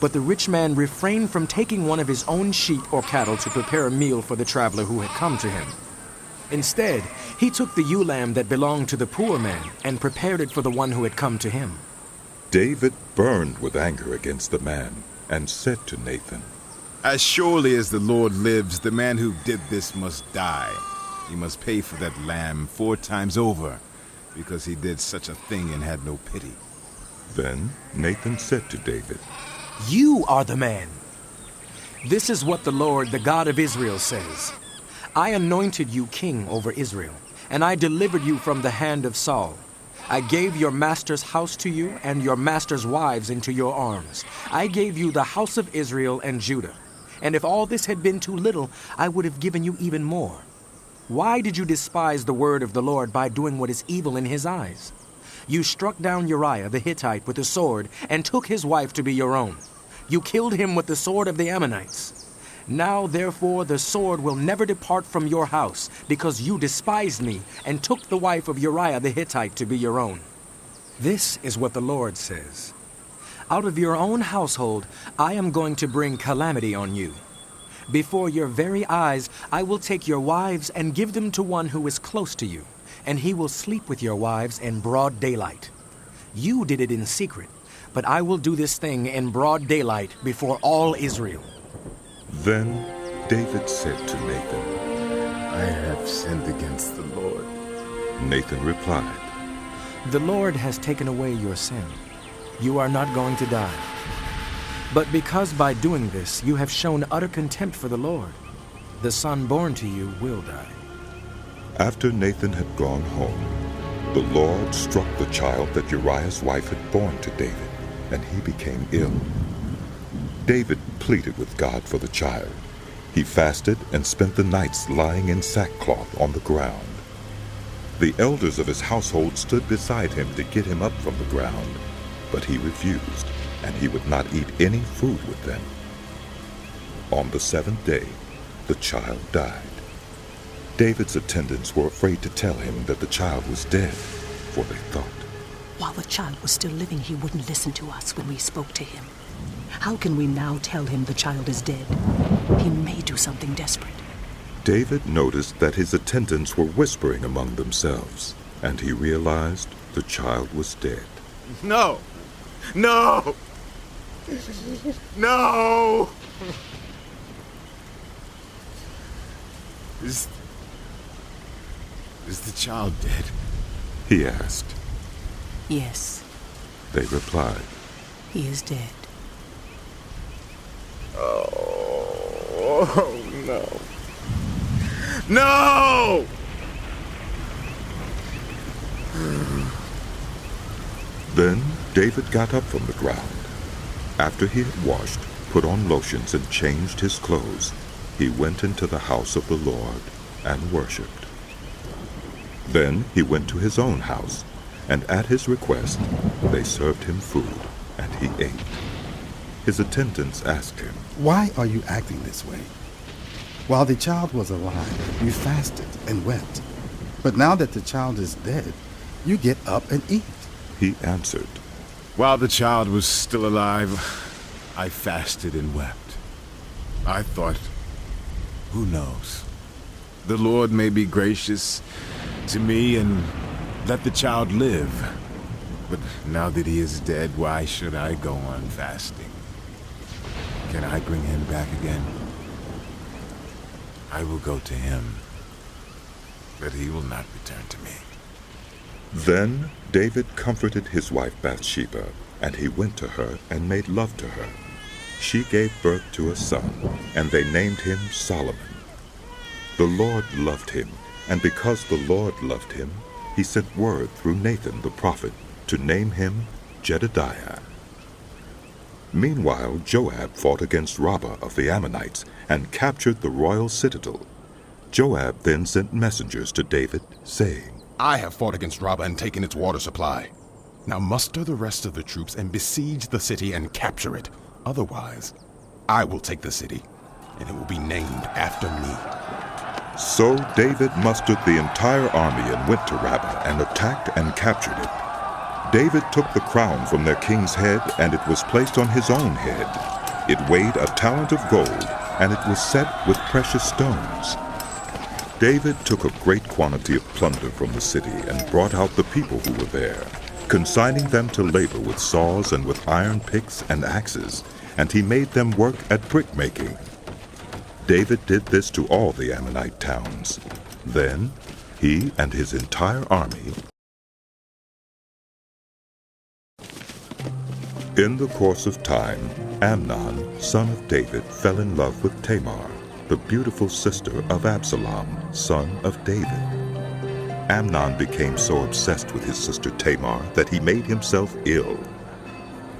but the rich man refrained from taking one of his own sheep or cattle to prepare a meal for the traveler who had come to him. Instead, he took the ewe lamb that belonged to the poor man and prepared it for the one who had come to him. David burned with anger against the man and said to Nathan, As surely as the Lord lives, the man who did this must die. He must pay for that lamb 4 times over, because he did such a thing and had no pity. Then Nathan said to David, You are the man. This is what the Lord, the God of Israel, says. I anointed you king over Israel, and I delivered you from the hand of Saul. I gave your master's house to you and your master's wives into your arms. I gave you the house of Israel and Judah. And if all this had been too little, I would have given you even more. Why did you despise the word of the Lord by doing what is evil in his eyes? You struck down Uriah the Hittite with a sword and took his wife to be your own. You killed him with the sword of the Ammonites. Now, therefore, the sword will never depart from your house, because you despised me and took the wife of Uriah the Hittite to be your own. This is what the Lord says. Out of your own household, I am going to bring calamity on you. Before your very eyes, I will take your wives and give them to one who is close to you, and he will sleep with your wives in broad daylight. You did it in secret, but I will do this thing in broad daylight before all Israel. Then David said to Nathan, I have sinned against the Lord. Nathan replied, The Lord has taken away your sin. You are not going to die. But because by doing this you have shown utter contempt for the Lord, the son born to you will die. After Nathan had gone home, the Lord struck the child that Uriah's wife had borne to David, and he became ill. David pleaded with God for the child. He fasted and spent the nights lying in sackcloth on the ground. The elders of his household stood beside him to get him up from the ground, but he refused, and he would not eat any food with them. On the seventh day, the child died. David's attendants were afraid to tell him that the child was dead, for they thought, While the child was still living, he wouldn't listen to us when we spoke to him. How can we now tell him the child is dead? He may do something desperate. David noticed that his attendants were whispering among themselves, and he realized the child was dead. No! No! No! Is the child dead? He asked. Yes, They replied. he is dead. Oh, no. No! Then David got up from the ground. After he had washed, put on lotions, and changed his clothes, he went into the house of the Lord and worshipped. Then he went to his own house, and at his request they served him food, and he ate. His attendants asked him, Why are you acting this way? While the child was alive, you fasted and wept. But now that the child is dead, you get up and eat. He answered, While the child was still alive, I fasted and wept. I thought, who knows? The Lord may be gracious to me and let the child live. But now that he is dead, why should I go on fasting? Can I bring him back again? I will go to him, but he will not return to me. Then David comforted his wife Bathsheba, and he went to her and made love to her. She gave birth to a son, and they named him Solomon. The Lord loved him, and because the Lord loved him, he sent word through Nathan the prophet to name him Jedediah. Meanwhile, Joab fought against Rabbah of the Ammonites and captured the royal citadel. Joab then sent messengers to David, saying, I have fought against Rabbah and taken its water supply. Now muster the rest of the troops and besiege the city and capture it. Otherwise, I will take the city, and it will be named after me. So David mustered the entire army and went to Rabbah and attacked and captured it. David took the crown from their king's head, and it was placed on his own head. It weighed a talent of gold, and it was set with precious stones. David took a great quantity of plunder from the city and brought out the people who were there, consigning them to labor with saws and with iron picks and axes, and he made them work at brickmaking. David did this to all the Ammonite towns. Then he and his entire army. In the course of time, Amnon, son of David, fell in love with Tamar, the beautiful sister of Absalom, son of David. Amnon became so obsessed with his sister Tamar that he made himself ill.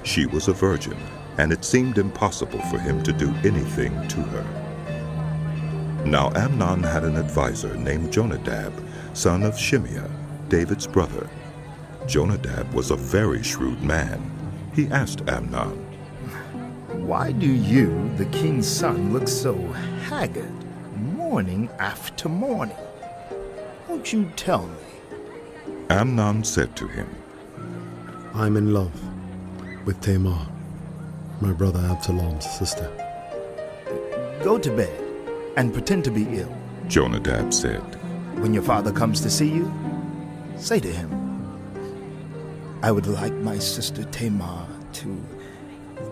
She was a virgin, and it seemed impossible for him to do anything to her. Now Amnon had an advisor named Jonadab, son of Shimeah, David's brother. Jonadab was a very shrewd man. He asked Amnon, Why do you, the king's son, look so haggard, morning after morning? Won't you tell me? Amnon said to him, I'm in love with Tamar, my brother Absalom's sister. Go to bed and pretend to be ill. Jonadab said, When your father comes to see you, say to him, I would like my sister Tamar to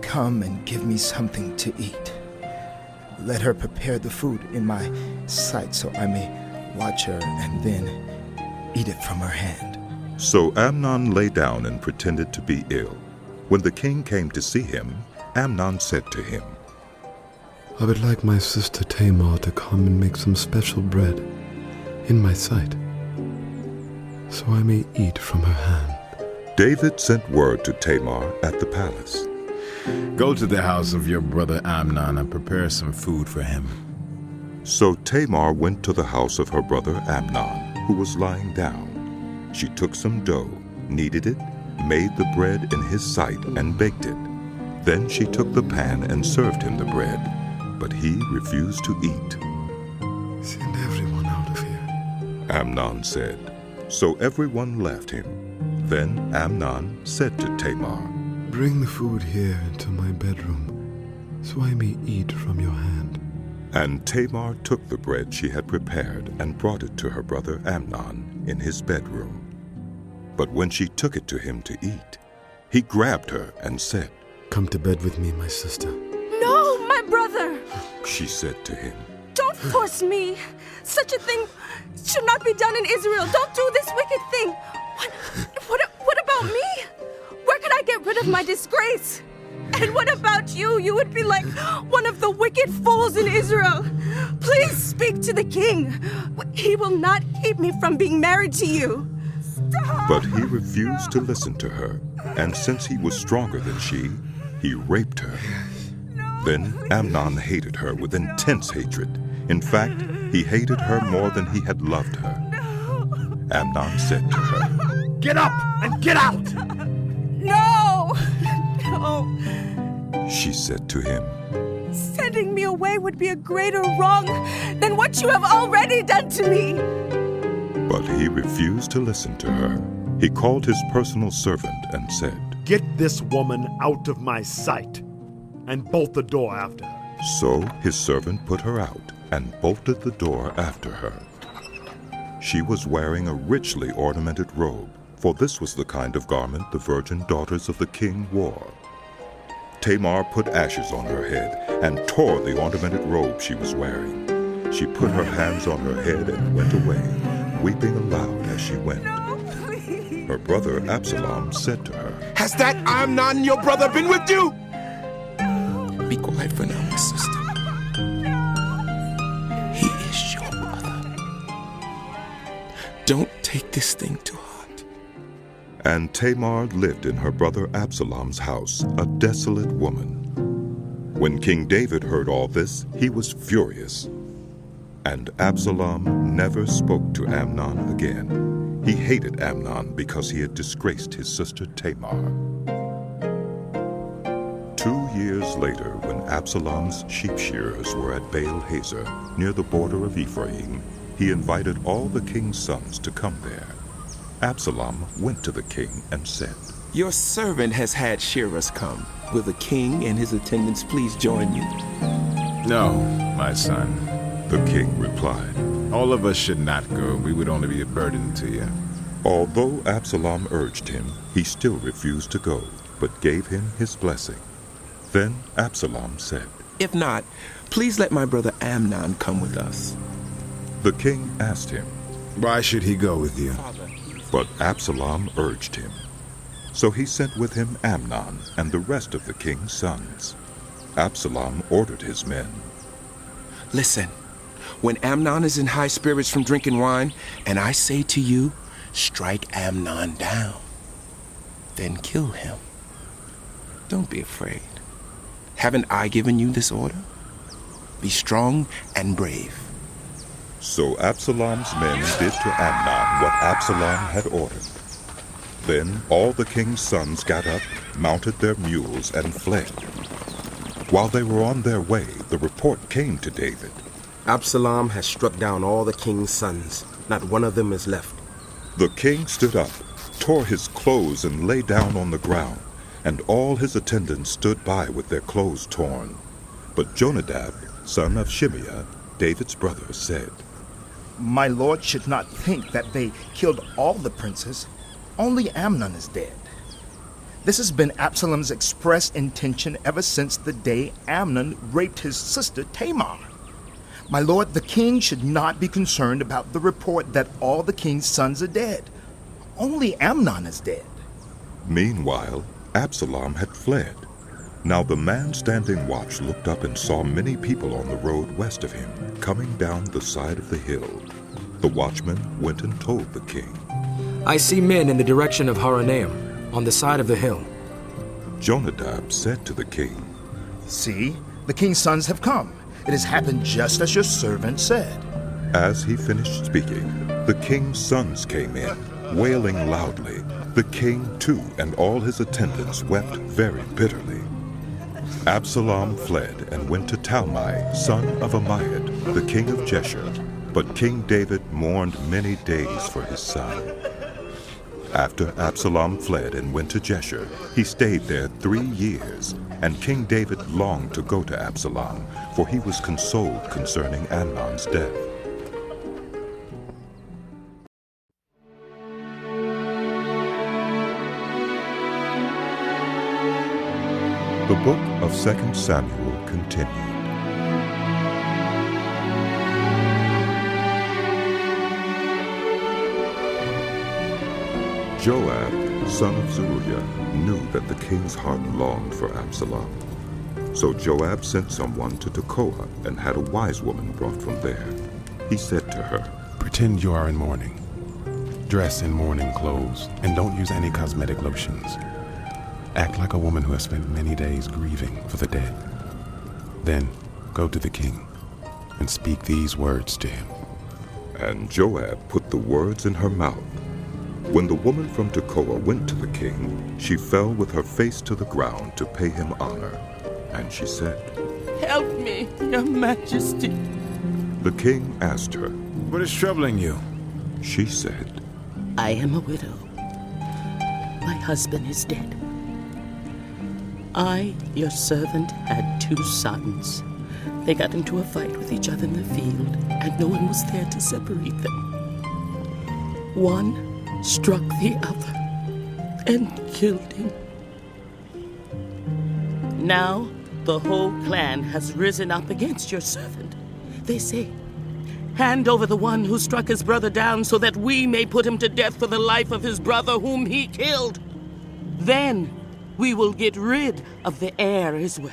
come and give me something to eat. Let her prepare the food in my sight so I may watch her and then eat it from her hand. So Amnon lay down and pretended to be ill. When the king came to see him, Amnon said to him, I would like my sister Tamar to come and make some special bread in my sight, so I may eat from her hand. David sent word to Tamar at the palace. Go to the house of your brother Amnon and prepare some food for him. So Tamar went to the house of her brother Amnon, who was lying down. She took some dough, kneaded it, made the bread in his sight, and baked it. Then she took the pan and served him the bread, but he refused to eat. Send everyone out of here, Amnon said. So everyone left him. Then Amnon said to Tamar, Bring the food here into my bedroom, so I may eat from your hand. And Tamar took the bread she had prepared and brought it to her brother Amnon in his bedroom. But when she took it to him to eat, he grabbed her and said, Come to bed with me, my sister. No, my brother! She said to him, Don't force me! Such a thing should not be done in Israel. Don't do this wicked thing! What about me? Where could I get rid of my disgrace? And what about you? You would be like one of the wicked fools in Israel. Please speak to the king. He will not keep me from being married to you. Stop. But he refused to listen to her, and since he was stronger than she, he raped her. Then Amnon hated her with intense hatred. In fact, he hated her more than he had loved her. Amnon said to her, Get up and get out! No! No! She said to him, Sending me away would be a greater wrong than what you have already done to me. But he refused to listen to her. He called his personal servant and said, Get this woman out of my sight, and bolt the door after her. So his servant put her out and bolted the door after her. She was wearing a richly ornamented robe, for this was the kind of garment the virgin daughters of the king wore. Tamar put ashes on her head and tore the ornamented robe she was wearing. She put her hands on her head and went away, weeping aloud as she went. Her brother Absalom said to her, Has that Amnon, your brother, been with you? Be quiet for now, my sister. He is your brother. Don't take this thing to heart. And Tamar lived in her brother Absalom's house, a desolate woman. When King David heard all this, he was furious. And Absalom never spoke to Amnon again. He hated Amnon because he had disgraced his sister Tamar. 2 years later, when Absalom's sheep shearers were at Baal Hazor, near the border of Ephraim, he invited all the king's sons to come there. Absalom went to the king and said, Your servant has had shearers come. Will the king and his attendants please join you? No, my son. The king replied, All of us should not go. We would only be a burden to you. Although Absalom urged him, he still refused to go, but gave him his blessing. Then Absalom said, If not, please let my brother Amnon come with us. The king asked him, Why should he go with you? But Absalom urged him. So he sent with him Amnon and the rest of the king's sons. Absalom ordered his men, Listen, when Amnon is in high spirits from drinking wine, and I say to you, strike Amnon down, then kill him. Don't be afraid. Haven't I given you this order? Be strong and brave. So Absalom's men did to Amnon what Absalom had ordered. Then all the king's sons got up, mounted their mules, and fled. While they were on their way, the report came to David. Absalom has struck down all the king's sons. Not one of them is left. The king stood up, tore his clothes, and lay down on the ground, and all his attendants stood by with their clothes torn. But Jonadab, son of Shimeah, David's brother, said, My lord should not think that they killed all the princes. Only Amnon is dead. This has been Absalom's express intention ever since the day Amnon raped his sister Tamar. My lord, the king should not be concerned about the report that all the king's sons are dead. Only Amnon is dead. Meanwhile, Absalom had fled. Now the man standing watch looked up and saw many people on the road west of him, coming down the side of the hill. The watchman went and told the king. I see men in the direction of Horonaim, on the side of the hill. Jonadab said to the king, See, the king's sons have come. It has happened just as your servant said. As he finished speaking, the king's sons came in, wailing loudly. The king, too, and all his attendants wept very bitterly. Absalom fled and went to Talmai, son of Ammiad, the king of Geshur. But King David mourned many days for his son. After Absalom fled and went to Geshur, he stayed there 3 years, and King David longed to go to Absalom, for he was consoled concerning Amnon's death. The book of 2 Samuel continued. Joab, son of Zeruiah, knew that the king's heart longed for Absalom. So Joab sent someone to Tekoa and had a wise woman brought from there. He said to her, Pretend you are in mourning. Dress in mourning clothes, and don't use any cosmetic lotions. Act like a woman who has spent many days grieving for the dead. Then go to the king and speak these words to him. And Joab put the words in her mouth. When the woman from Tekoa went to the king, she fell with her face to the ground to pay him honor. And she said, Help me, your majesty. The king asked her, What is troubling you? She said, I am a widow. My husband is dead. I, your servant, had 2 sons. They got into a fight with each other in the field, and no one was there to separate them. One struck the other and killed him. Now the whole clan has risen up against your servant. They say, Hand over the one who struck his brother down so that we may put him to death for the life of his brother whom he killed. Then we will get rid of the heir as well.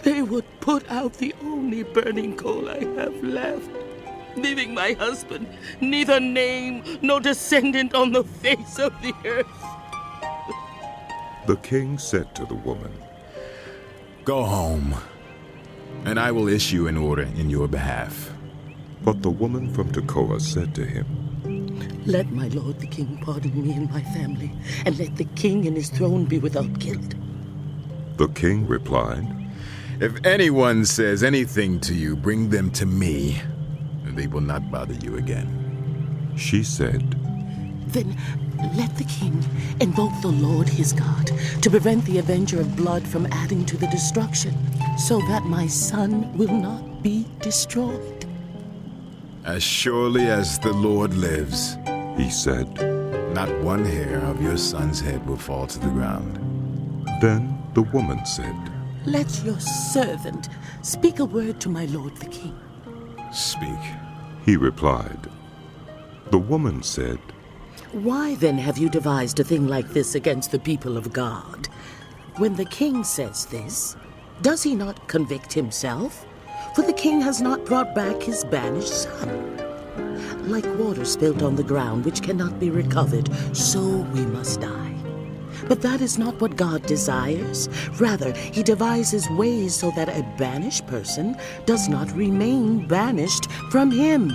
They would put out the only burning coal I have left, leaving my husband neither name nor descendant on the face of the earth. The king said to the woman, Go home, and I will issue an order in your behalf. But the woman from Tekoa said to him, Let my lord the king pardon me and my family, and let the king and his throne be without guilt. The king replied, If anyone says anything to you, bring them to me, and they will not bother you again. She said, Then let the king invoke the Lord his God to prevent the avenger of blood from adding to the destruction, so that my son will not be destroyed. As surely as the Lord lives, he said, not one hair of your son's head will fall to the ground. Then the woman said, Let your servant speak a word to my lord the king. Speak, he replied. The woman said, Why then have you devised a thing like this against the people of God? When the king says this, does he not convict himself? For the king has not brought back his banished son. Like water spilled on the ground which cannot be recovered, so we must die. But that is not what God desires. Rather, he devises ways so that a banished person does not remain banished from him.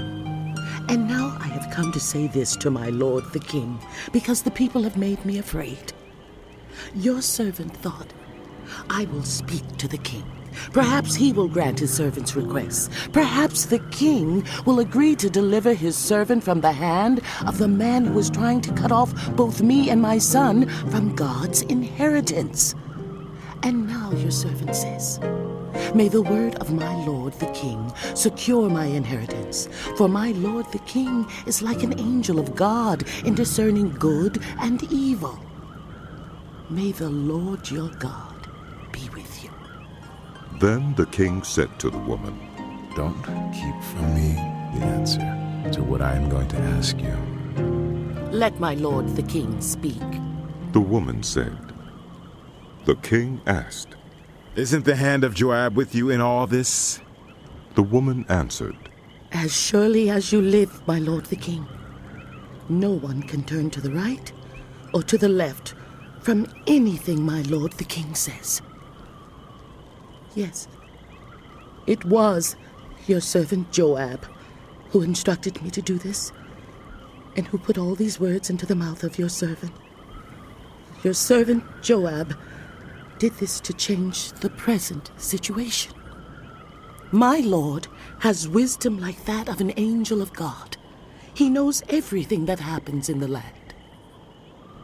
And now I have come to say this to my lord the king, because the people have made me afraid. Your servant thought, I will speak to the king. Perhaps he will grant his servant's requests. Perhaps the king will agree to deliver his servant from the hand of the man who is trying to cut off both me and my son from God's inheritance. And now your servant says, may the word of my lord the king secure my inheritance, for my lord the king is like an angel of God in discerning good and evil. May the Lord your God be with you. Then the king said to the woman, Don't keep from me the answer to what I am going to ask you. Let my lord the king speak. The woman said. The king asked, Isn't the hand of Joab with you in all this? The woman answered, As surely as you live, my lord the king, no one can turn to the right or to the left from anything my lord the king says. Yes, it was your servant Joab who instructed me to do this, and who put all these words into the mouth of your servant. Your servant Joab did this to change the present situation. My lord has wisdom like that of an angel of God. He knows everything that happens in the land.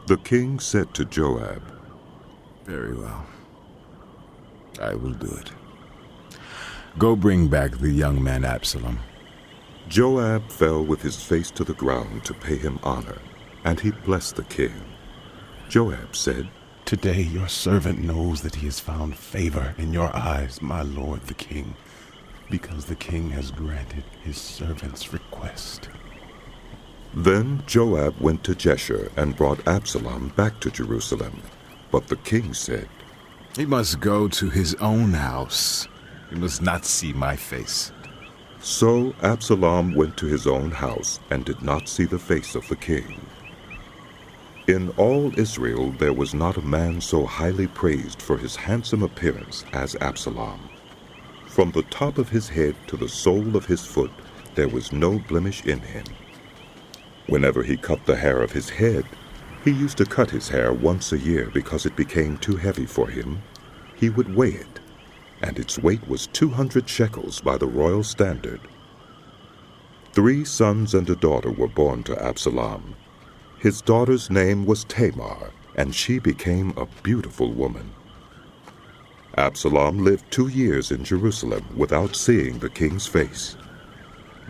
The king said to Joab, Very well. I will do it. Go bring back the young man Absalom. Joab fell with his face to the ground to pay him honor, and he blessed the king. Joab said, Today your servant knows that he has found favor in your eyes, my lord the king, because the king has granted his servant's request. Then Joab went to Jeshurun and brought Absalom back to Jerusalem. But the king said, He must go to his own house. He must not see my face. So Absalom went to his own house and did not see the face of the king. In all Israel there was not a man so highly praised for his handsome appearance as Absalom. From the top of his head to the sole of his foot there was no blemish in him. Whenever he cut the hair of his head, he used to cut his hair once a year because it became too heavy for him. He would weigh it, and its weight was 200 shekels by the royal standard. 3 sons and a daughter were born to Absalom. His daughter's name was Tamar, and she became a beautiful woman. Absalom lived 2 years in Jerusalem without seeing the king's face.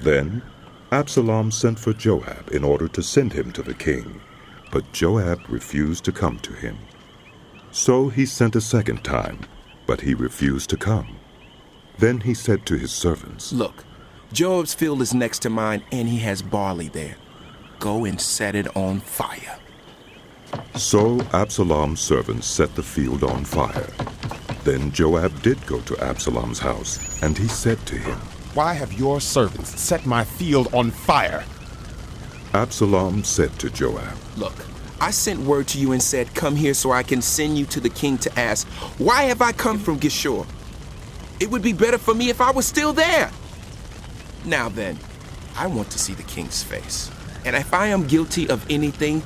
Then Absalom sent for Joab in order to send him to the king, but Joab refused to come to him. So he sent a second time, but he refused to come. Then he said to his servants, Look, Joab's field is next to mine, and he has barley there. Go and set it on fire. So Absalom's servants set the field on fire. Then Joab did go to Absalom's house, and he said to him, Why have your servants set my field on fire? Absalom said to Joab, Look, I sent word to you and said, Come here so I can send you to the king to ask, Why have I come from Geshur? It would be better for me if I was still there. Now then, I want to see the king's face. And if I am guilty of anything,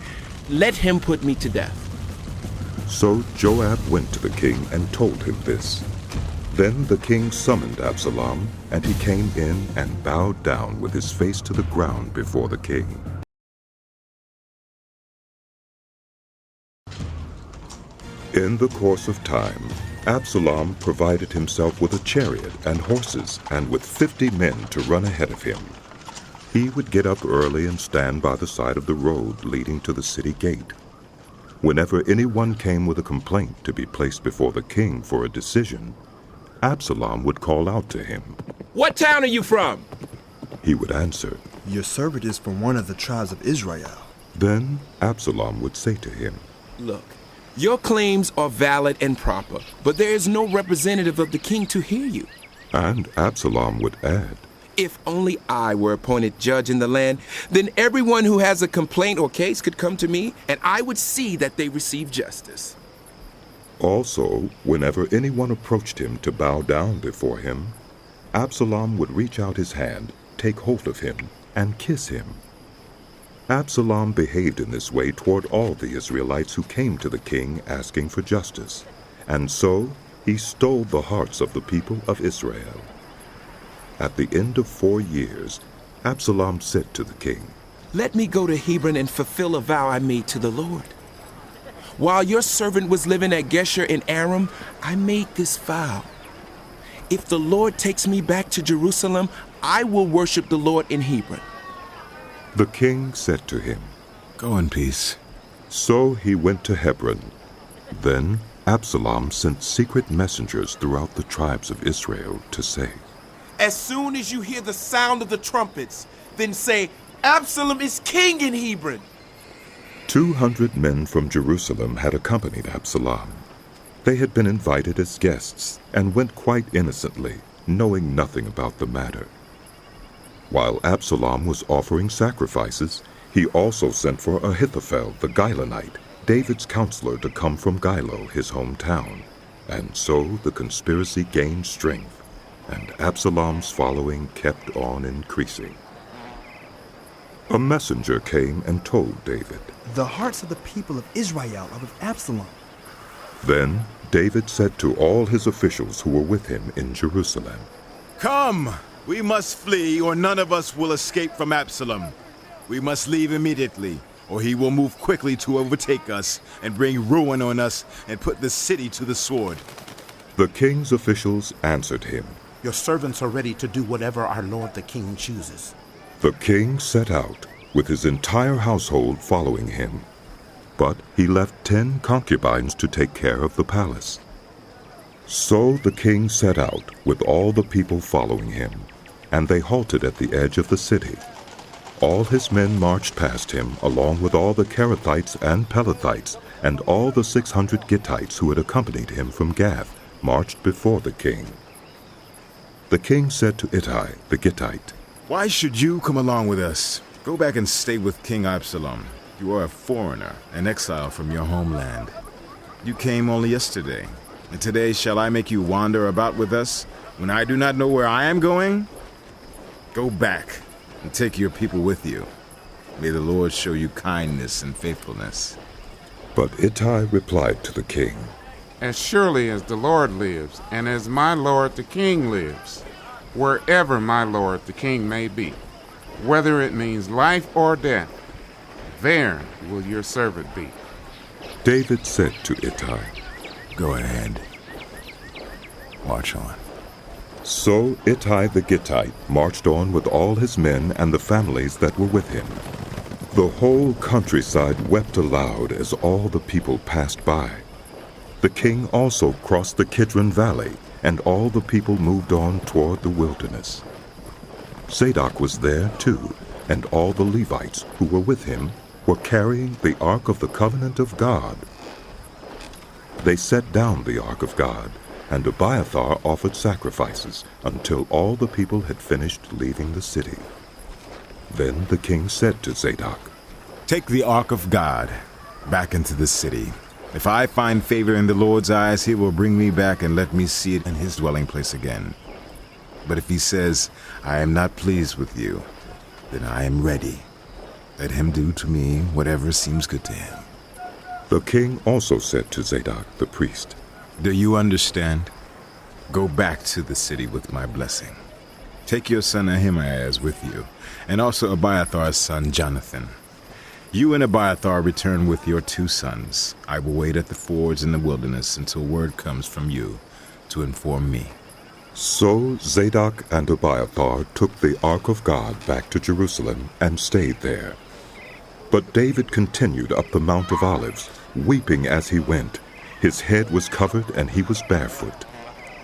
let him put me to death. So Joab went to the king and told him this. Then the king summoned Absalom, and he came in and bowed down with his face to the ground before the king. In the course of time, Absalom provided himself with a chariot and horses and with 50 men to run ahead of him. He would get up early and stand by the side of the road leading to the city gate. Whenever anyone came with a complaint to be placed before the king for a decision, Absalom would call out to him. What town are you from? He would answer, Your servant is from one of the tribes of Israel. Then Absalom would say to him, Look, your claims are valid and proper, but there is no representative of the king to hear you. And Absalom would add, If only I were appointed judge in the land, then everyone who has a complaint or case could come to me, and I would see that they receive justice. Also, whenever anyone approached him to bow down before him, Absalom would reach out his hand, take hold of him, and kiss him. Absalom behaved in this way toward all the Israelites who came to the king asking for justice, and so he stole the hearts of the people of Israel. At the end of 4 years, Absalom said to the king, "Let me go to Hebron and fulfill a vow I made to the Lord. While your servant was living at Geshur in Aram, I made this vow. If the Lord takes me back to Jerusalem, I will worship the Lord in Hebron." The king said to him, "Go in peace." So he went to Hebron. Then Absalom sent secret messengers throughout the tribes of Israel to say, "As soon as you hear the sound of the trumpets, then say, 'Absalom is king in Hebron.'" 200 men from Jerusalem had accompanied Absalom. They had been invited as guests and went quite innocently, knowing nothing about the matter. While Absalom was offering sacrifices, he also sent for Ahithophel the Gilonite, David's counselor, to come from Gilo, his hometown. And so the conspiracy gained strength, and Absalom's following kept on increasing. A messenger came and told David, "The hearts of the people of Israel are with Absalom." Then David said to all his officials who were with him in Jerusalem, "Come, we must flee, or none of us will escape from Absalom. We must leave immediately, or he will move quickly to overtake us and bring ruin on us and put the city to the sword." The king's officials answered him, "Your servants are ready to do whatever our lord the king chooses." The king set out, with his entire household following him. But he left 10 concubines to take care of the palace. So the king set out, with all the people following him, and they halted at the edge of the city. All his men marched past him, along with all the Kerethites and Pelethites, and all the 600 Gittites who had accompanied him from Gath, marched before the king. The king said to Ittai the Gittite, "Why should you come along with us? Go back and stay with King Absalom. You are a foreigner, an exile from your homeland. You came only yesterday, and today shall I make you wander about with us, when I do not know where I am going? Go back and take your people with you. May the Lord show you kindness and faithfulness." But Ittai replied to the king, "As surely as the Lord lives, and as my lord the king lives, wherever my lord the king may be, whether it means life or death, there will your servant be." David said to Ittai, "Go ahead. March on." So Ittai the Gittite marched on with all his men and the families that were with him. The whole countryside wept aloud as all the people passed by. The king also crossed the Kidron Valley, and all the people moved on toward the wilderness. Zadok was there too, and all the Levites who were with him were carrying the Ark of the Covenant of God. They set down the Ark of God, and Abiathar offered sacrifices until all the people had finished leaving the city. Then the king said to Zadok, "Take the Ark of God back into the city. If I find favor in the Lord's eyes, he will bring me back and let me see it in his dwelling place again. But if he says, 'I am not pleased with you,' then I am ready. Let him do to me whatever seems good to him." The king also said to Zadok the priest, "Do you understand? Go back to the city with my blessing. Take your son Ahimaaz with you, and also Abiathar's son Jonathan. You and Abiathar return with your 2 sons. I will wait at the fords in the wilderness until word comes from you to inform me." So Zadok and Abiathar took the Ark of God back to Jerusalem and stayed there. But David continued up the Mount of Olives, weeping as he went. His head was covered and he was barefoot.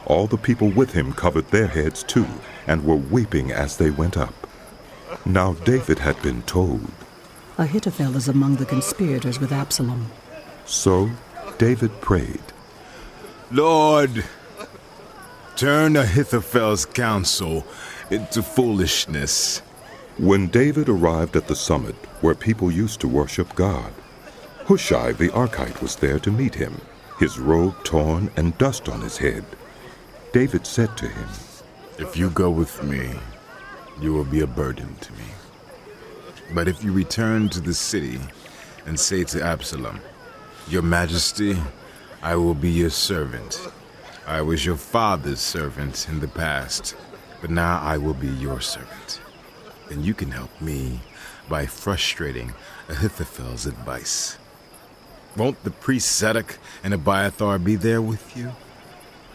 All the people with him covered their heads too, and were weeping as they went up. Now David had been told, "Ahithophel is among the conspirators with Absalom." So David prayed, "Lord, turn Ahithophel's counsel into foolishness." When David arrived at the summit where people used to worship God, Hushai the Archite was there to meet him, his robe torn and dust on his head. David said to him, "If you go with me, you will be a burden to me. But if you return to the city and say to Absalom, 'Your Majesty, I will be your servant,' I was your father's servant in the past, but now I will be your servant. And you can help me by frustrating Ahithophel's advice. Won't the priests Zadok and Abiathar be there with you?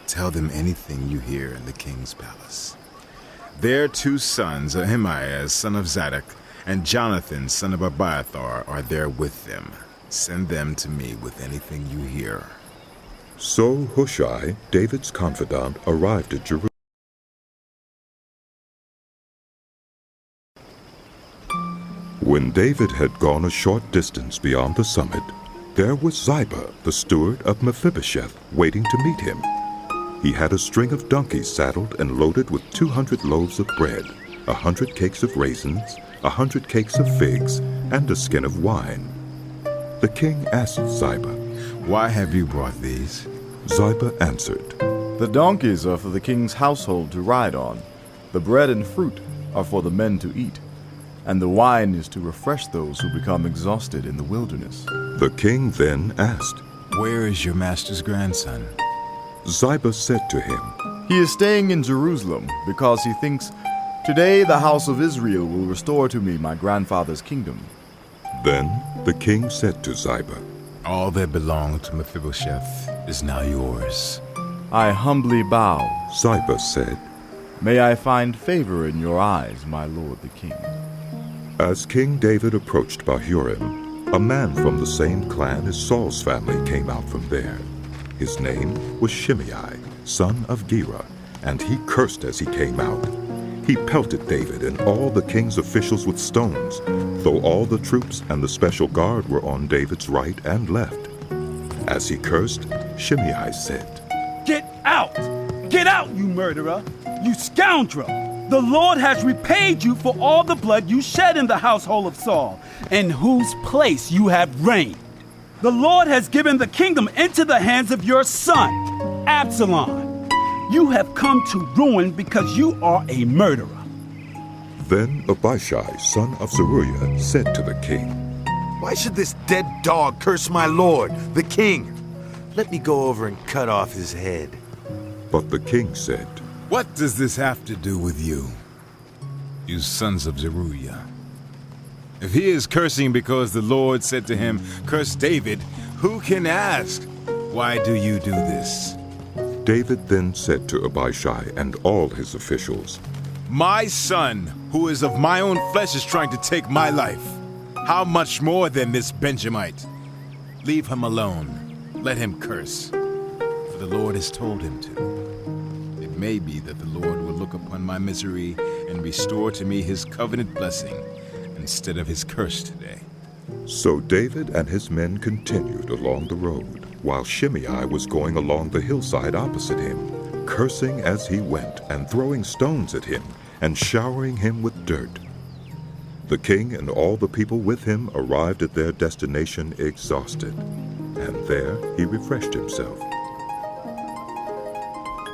Tell them anything you hear in the king's palace. Their 2 sons, Ahimaaz, son of Zadok, and Jonathan, son of Abiathar, are there with them. Send them to me with anything you hear. So Hushai, David's confidant, arrived at Jerusalem. When David had gone a short distance beyond the summit, there was Ziba, the steward of Mephibosheth, waiting to meet him. He had a string of donkeys saddled and loaded with 200 loaves of bread, 100 cakes of raisins, 100 cakes of figs, and a skin of wine. The king asked Ziba, "Why have you brought these?" Ziba answered, "The donkeys are for the king's household to ride on. The bread and fruit are for the men to eat. And the wine is to refresh those who become exhausted in the wilderness." The king then asked, "Where is your master's grandson?" Ziba said to him, "He is staying in Jerusalem because he thinks, 'Today the house of Israel will restore to me my grandfather's kingdom.'" Then the king said to Ziba, "All that belonged to Mephibosheth is now yours." "I humbly bow," Ziba said. "May I find favor in your eyes, my lord the king." As King David approached Bahurim, a man from the same clan as Saul's family came out from there. His name was Shimei, son of Gera, and he cursed as he came out. He pelted David and all the king's officials with stones, though all the troops and the special guard were on David's right and left. As he cursed, Shimei said, "Get out! Get out, you murderer! You scoundrel! The Lord has repaid you for all the blood you shed in the household of Saul, in whose place you have reigned. The Lord has given the kingdom into the hands of your son, Absalom. You have come to ruin because you are a murderer." Then Abishai, son of Zeruiah, said to the king, "Why should this dead dog curse my lord, the king? Let me go over and cut off his head." But the king said, "What does this have to do with you, you sons of Zeruiah? If he is cursing because the Lord said to him, 'Curse David,' who can ask, 'Why do you do this?'" David then said to Abishai and all his officials, "My son, who is of my own flesh, is trying to take my life. How much more than this Benjamite? Leave him alone. Let him curse, for the Lord has told him to. It may be that the Lord will look upon my misery and restore to me his covenant blessing instead of his curse today." So David and his men continued along the road, while Shimei was going along the hillside opposite him, cursing as he went and throwing stones at him and showering him with dirt. The king and all the people with him arrived at their destination exhausted, and there he refreshed himself.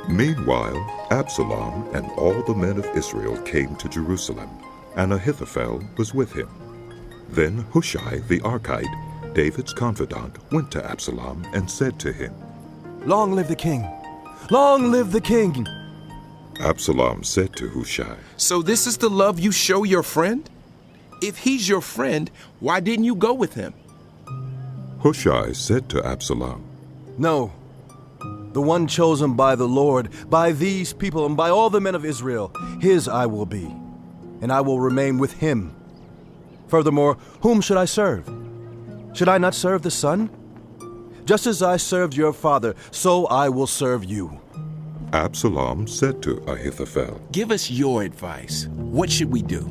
Meanwhile, Absalom and all the men of Israel came to Jerusalem, and Ahithophel was with him. Then Hushai the Archite, David's confidant, went to Absalom and said to him, "Long live the king! Long live the king!" Absalom said to Hushai, "So this is the love you show your friend? If he's your friend, why didn't you go with him?" Hushai said to Absalom, "No. The one chosen by the Lord, by these people, and by all the men of Israel, his I will be, and I will remain with him. Furthermore, whom should I serve? Should I not serve the Son? Just as I served your father, so I will serve you." Absalom said to Ahithophel, "Give us your advice. What should we do?"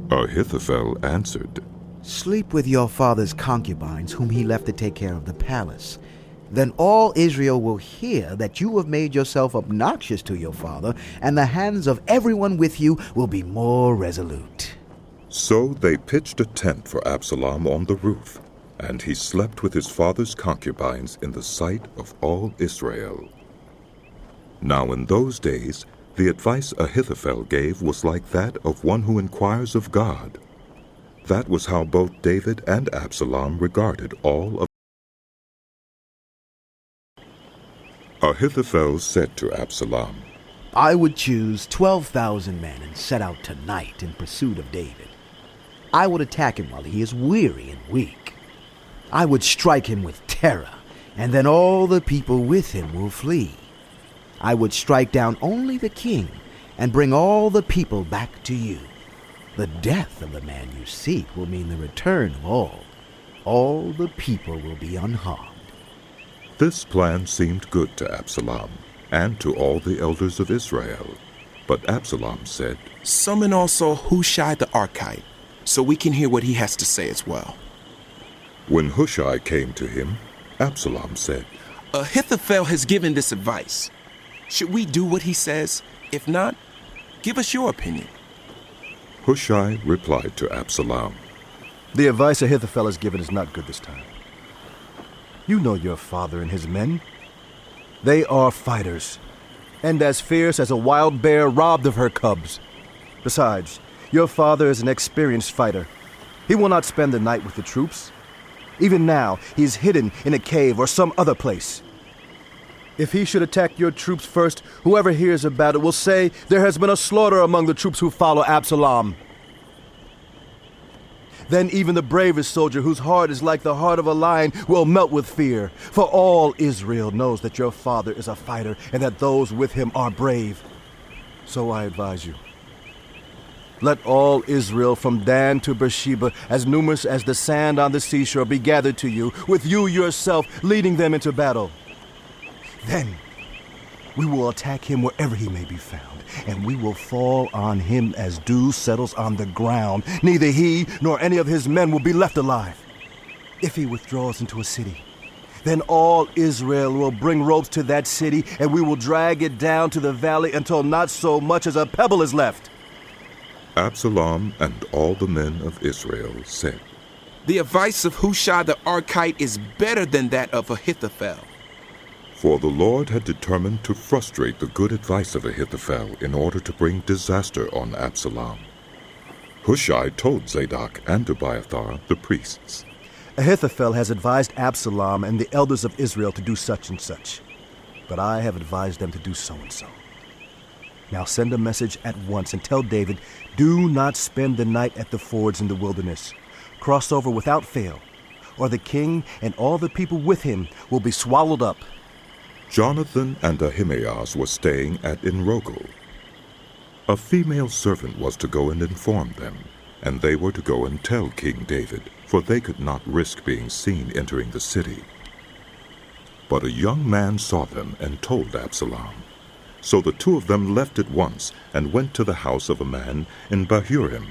Ahithophel answered, "Sleep with your father's concubines, whom he left to take care of the palace. Then all Israel will hear that you have made yourself obnoxious to your father, and the hands of everyone with you will be more resolute." So they pitched a tent for Absalom on the roof, and he slept with his father's concubines in the sight of all Israel. Now in those days, the advice Ahithophel gave was like that of one who inquires of God. That was how both David and Absalom regarded all of Ahithophel said to Absalom, I would choose 12,000 men and set out tonight in pursuit of David. I would attack him while he is weary and weak. I would strike him with terror, and then all the people with him will flee. I would strike down only the king and bring all the people back to you. The death of the man you seek will mean the return of all. All the people will be unharmed. This plan seemed good to Absalom and to all the elders of Israel. But Absalom said, Summon also Hushai the Archite, so we can hear what he has to say as well. When Hushai came to him, Absalom said, Ahithophel has given this advice. Should we do what he says? If not, give us your opinion. Hushai replied to Absalom, The advice Ahithophel has given is not good this time. You know your father and his men. They are fighters, and as fierce as a wild bear robbed of her cubs. Besides, your father is an experienced fighter. He will not spend the night with the troops. Even now, he is hidden in a cave or some other place. If he should attack your troops first, whoever hears about it will say there has been a slaughter among the troops who follow Absalom. Then even the bravest soldier, whose heart is like the heart of a lion, will melt with fear. For all Israel knows that your father is a fighter and that those with him are brave. So I advise you, let all Israel from Dan to Beersheba, as numerous as the sand on the seashore, be gathered to you, with you yourself leading them into battle. Then we will attack him wherever he may be found, and we will fall on him as dew settles on the ground. Neither he nor any of his men will be left alive. If he withdraws into a city, then all Israel will bring ropes to that city, and we will drag it down to the valley until not so much as a pebble is left. Absalom and all the men of Israel said, The advice of Hushai the Archite is better than that of Ahithophel. For the Lord had determined to frustrate the good advice of Ahithophel in order to bring disaster on Absalom. Hushai told Zadok and Abiathar, the priests, Ahithophel has advised Absalom and the elders of Israel to do such and such, but I have advised them to do so and so. Now send a message at once and tell David, do not spend the night at the fords in the wilderness. Cross over without fail, or the king and all the people with him will be swallowed up. Jonathan and Ahimaaz were staying at Enrogel. A female servant was to go and inform them, and they were to go and tell King David, for they could not risk being seen entering the city. But a young man saw them and told Absalom. So the two of them left at once and went to the house of a man in Bahurim.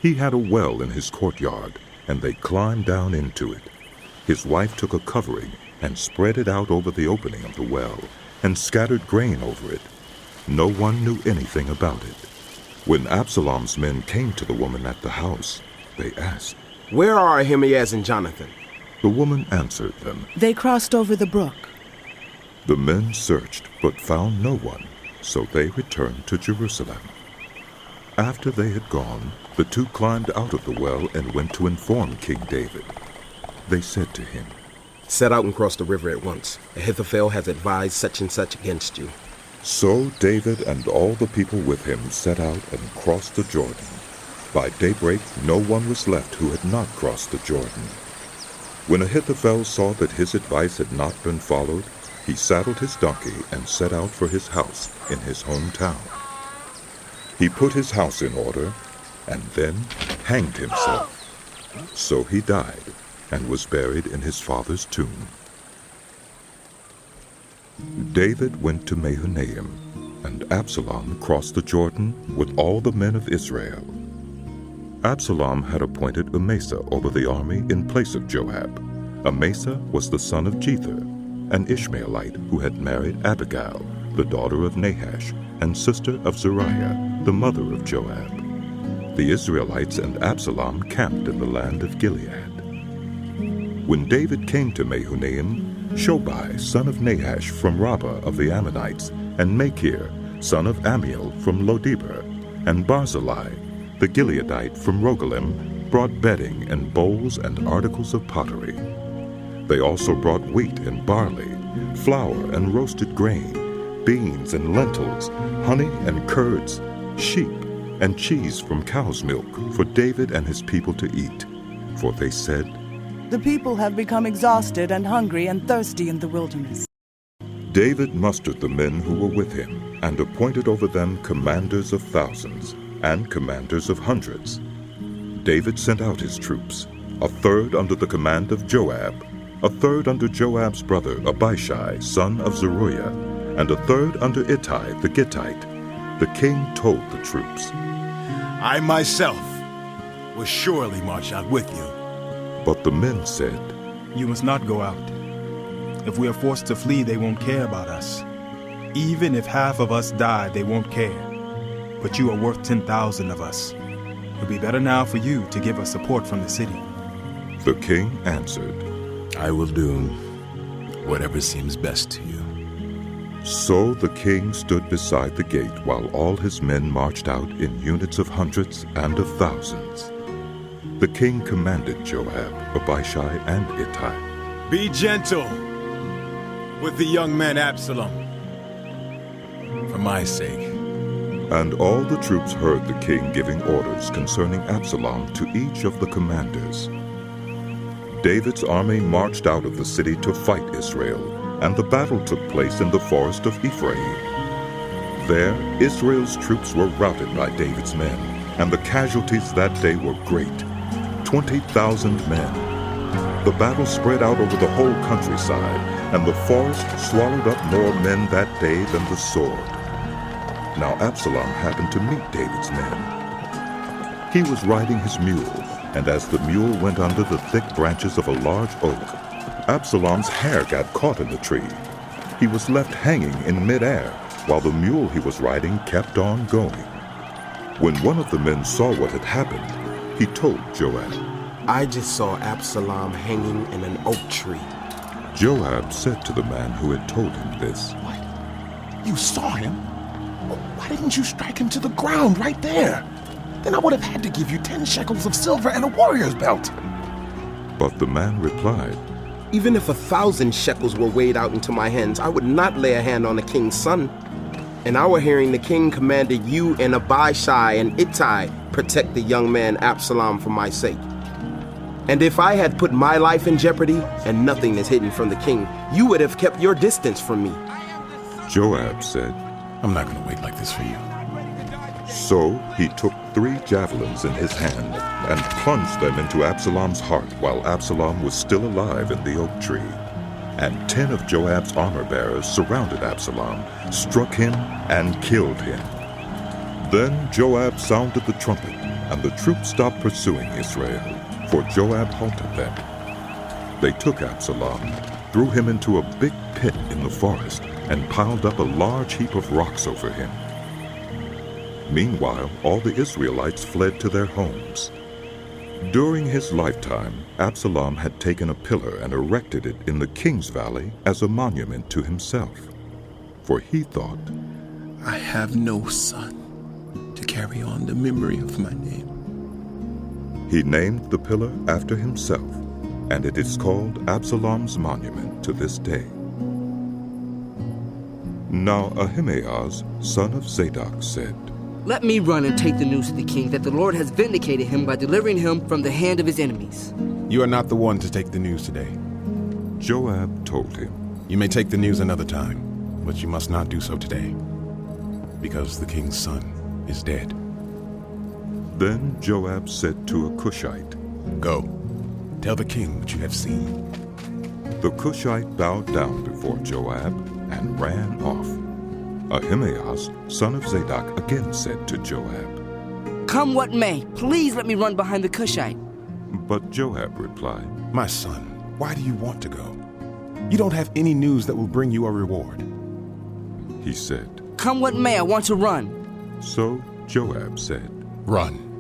He had a well in his courtyard, and they climbed down into it. His wife took a covering and spread it out over the opening of the well, and scattered grain over it. No one knew anything about it. When Absalom's men came to the woman at the house, they asked, Where are Ahimaaz and Jonathan? The woman answered them, They crossed over the brook. The men searched, but found no one, so they returned to Jerusalem. After they had gone, the two climbed out of the well and went to inform King David. They said to him, Set out and cross the river at once. Ahithophel has advised such and such against you. So David and all the people with him set out and crossed the Jordan. By daybreak no one was left who had not crossed the Jordan. When Ahithophel saw that his advice had not been followed, he saddled his donkey and set out for his house in his hometown. He put his house in order and then hanged himself. So he died and was buried in his father's tomb. David went to Mahanaim, and Absalom crossed the Jordan with all the men of Israel. Absalom had appointed Amasa over the army in place of Joab. Amasa was the son of Jether, an Ishmaelite who had married Abigail, the daughter of Nahash, and sister of Zeruiah, the mother of Joab. The Israelites and Absalom camped in the land of Gilead. When David came to Mahanaim, Shobai, son of Nahash from Rabbah of the Ammonites, and Machir, son of Amiel from Lodebar, and Barzillai, the Gileadite from Rogelim, brought bedding and bowls and articles of pottery. They also brought wheat and barley, flour and roasted grain, beans and lentils, honey and curds, sheep and cheese from cow's milk for David and his people to eat. For they said, "The people have become exhausted and hungry and thirsty in the wilderness." David mustered the men who were with him and appointed over them commanders of thousands and commanders of hundreds. David sent out his troops, a third under the command of Joab, a third under Joab's brother Abishai, son of Zeruiah, and a third under Ittai the Gittite. The king told the troops, I myself will surely march out with you. But the men said, You must not go out. If we are forced to flee, they won't care about us. Even if half of us die, they won't care. But you are worth 10,000 of us. It would be better now for you to give us support from the city. The king answered, I will do whatever seems best to you. So the king stood beside the gate while all his men marched out in units of hundreds and of thousands. The king commanded Joab, Abishai, and Ittai, Be gentle with the young man Absalom, for my sake. And all the troops heard the king giving orders concerning Absalom to each of the commanders. David's army marched out of the city to fight Israel, and the battle took place in the forest of Ephraim. There, Israel's troops were routed by David's men, and the casualties that day were great, 20,000 men. The battle spread out over the whole countryside, and the forest swallowed up more men that day than the sword. Now Absalom happened to meet David's men. He was riding his mule, and as the mule went under the thick branches of a large oak, Absalom's hair got caught in the tree. He was left hanging in midair, while the mule he was riding kept on going. When one of the men saw what had happened, he told Joab, I just saw Absalom hanging in an oak tree. Joab said to the man who had told him this, You saw him? Why didn't you strike him to the ground right there? Then I would have had to give you 10 shekels of silver and a warrior's belt. But the man replied, Even if 1,000 shekels were weighed out into my hands, I would not lay a hand on the king's son. In our hearing, the king commanded you and Abishai and Ittai protect the young man Absalom for my sake. And if I had put my life in jeopardy, and nothing is hidden from the king, you would have kept your distance from me. Joab said, I'm not going to wait like this for you. So he took 3 javelins in his hand and plunged them into Absalom's heart while Absalom was still alive in the oak tree. And 10 of Joab's armor-bearers surrounded Absalom, struck him, and killed him. Then Joab sounded the trumpet, and the troops stopped pursuing Israel, for Joab halted them. They took Absalom, threw him into a big pit in the forest, and piled up a large heap of rocks over him. Meanwhile, all the Israelites fled to their homes. During his lifetime, Absalom had taken a pillar and erected it in the king's valley as a monument to himself. For he thought, I have no son to carry on the memory of my name. He named the pillar after himself, and it is called Absalom's monument to this day. Now Ahimaaz, son of Zadok, said, Let me run and take the news to the king that the Lord has vindicated him by delivering him from the hand of his enemies. You are not the one to take the news today. Joab told him, You may take the news another time, but you must not do so today, because the king's son is dead. Then Joab said to a Cushite, Go, tell the king what you have seen. The Cushite bowed down before Joab and ran off. Ahimaaz, son of Zadok, again said to Joab, Come what may, please let me run behind the Cushite. But Joab replied, My son, why do you want to go? You don't have any news that will bring you a reward. He said, Come what may, I want to run. So Joab said, Run.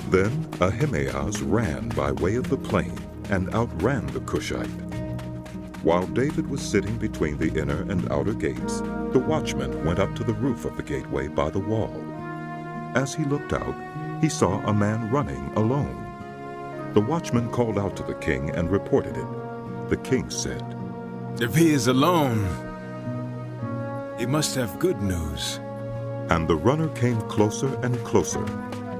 Then Ahimaaz ran by way of the plain and outran the Cushite. While David was sitting between the inner and outer gates, the watchman went up to the roof of the gateway by the wall. As he looked out, he saw a man running alone. The watchman called out to the king and reported it. The king said, If he is alone, he must have good news. And the runner came closer and closer.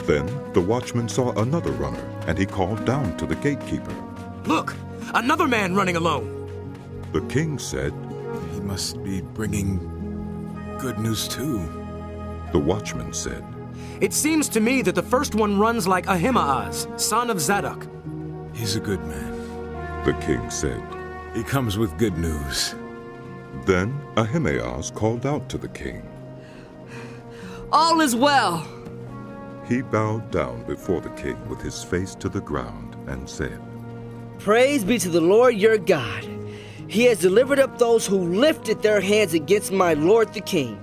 Then the watchman saw another runner, and he called down to the gatekeeper. Look, another man running alone. The king said, He must be bringing good news too. The watchman said, It seems to me that the first one runs like Ahimaaz, son of Zadok. He's a good man. The king said, He comes with good news. Then Ahimaaz called out to the king. All is well. He bowed down before the king with his face to the ground and said, Praise be to the Lord your God. He has delivered up those who lifted their hands against my lord the king.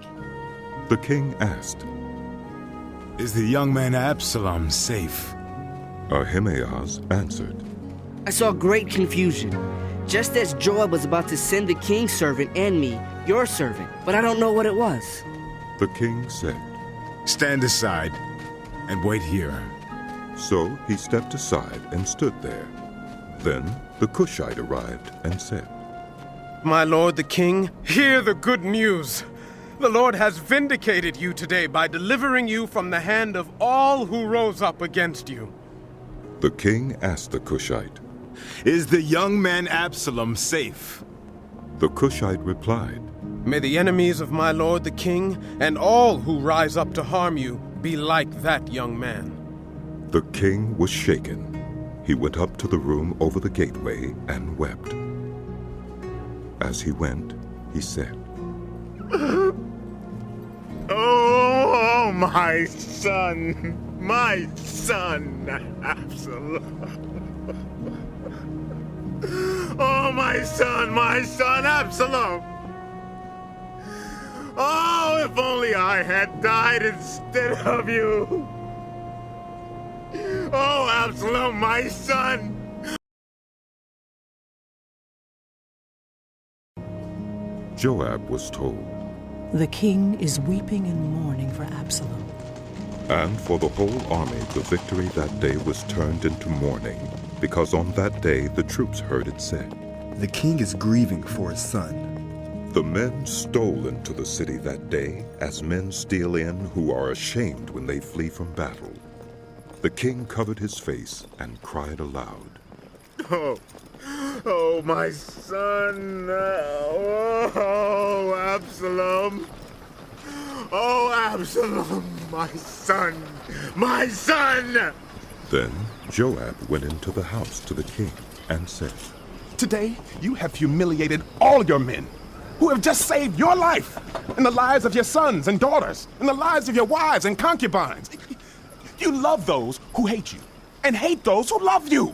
The king asked, Is the young man Absalom safe? Ahimaaz answered, I saw great confusion, just as Joab was about to send the king's servant and me, your servant, but I don't know what it was. The king said, Stand aside and wait here. So he stepped aside and stood there. Then the Cushite arrived and said, My lord the king, hear the good news. The Lord has vindicated you today by delivering you from the hand of all who rose up against you. The king asked the Cushite, Is the young man Absalom safe? The Cushite replied, May the enemies of my lord the king and all who rise up to harm you be like that young man. The king was shaken. He went up to the room over the gateway and wept. As he went, he said, Oh, my son, Absalom. Oh, my son, Absalom. Oh, if only I had died instead of you. Oh, Absalom, my son. Joab was told, The king is weeping and mourning for Absalom. And for the whole army the victory that day was turned into mourning, because on that day the troops heard it said, The king is grieving for his son. The men stole into the city that day, as men steal in who are ashamed when they flee from battle. The king covered his face and cried aloud, Oh, my son. Oh, Absalom. Oh, Absalom, my son. My son! Then Joab went into the house to the king and said, Today you have humiliated all your men who have just saved your life and the lives of your sons and daughters and the lives of your wives and concubines. You love those who hate you and hate those who love you.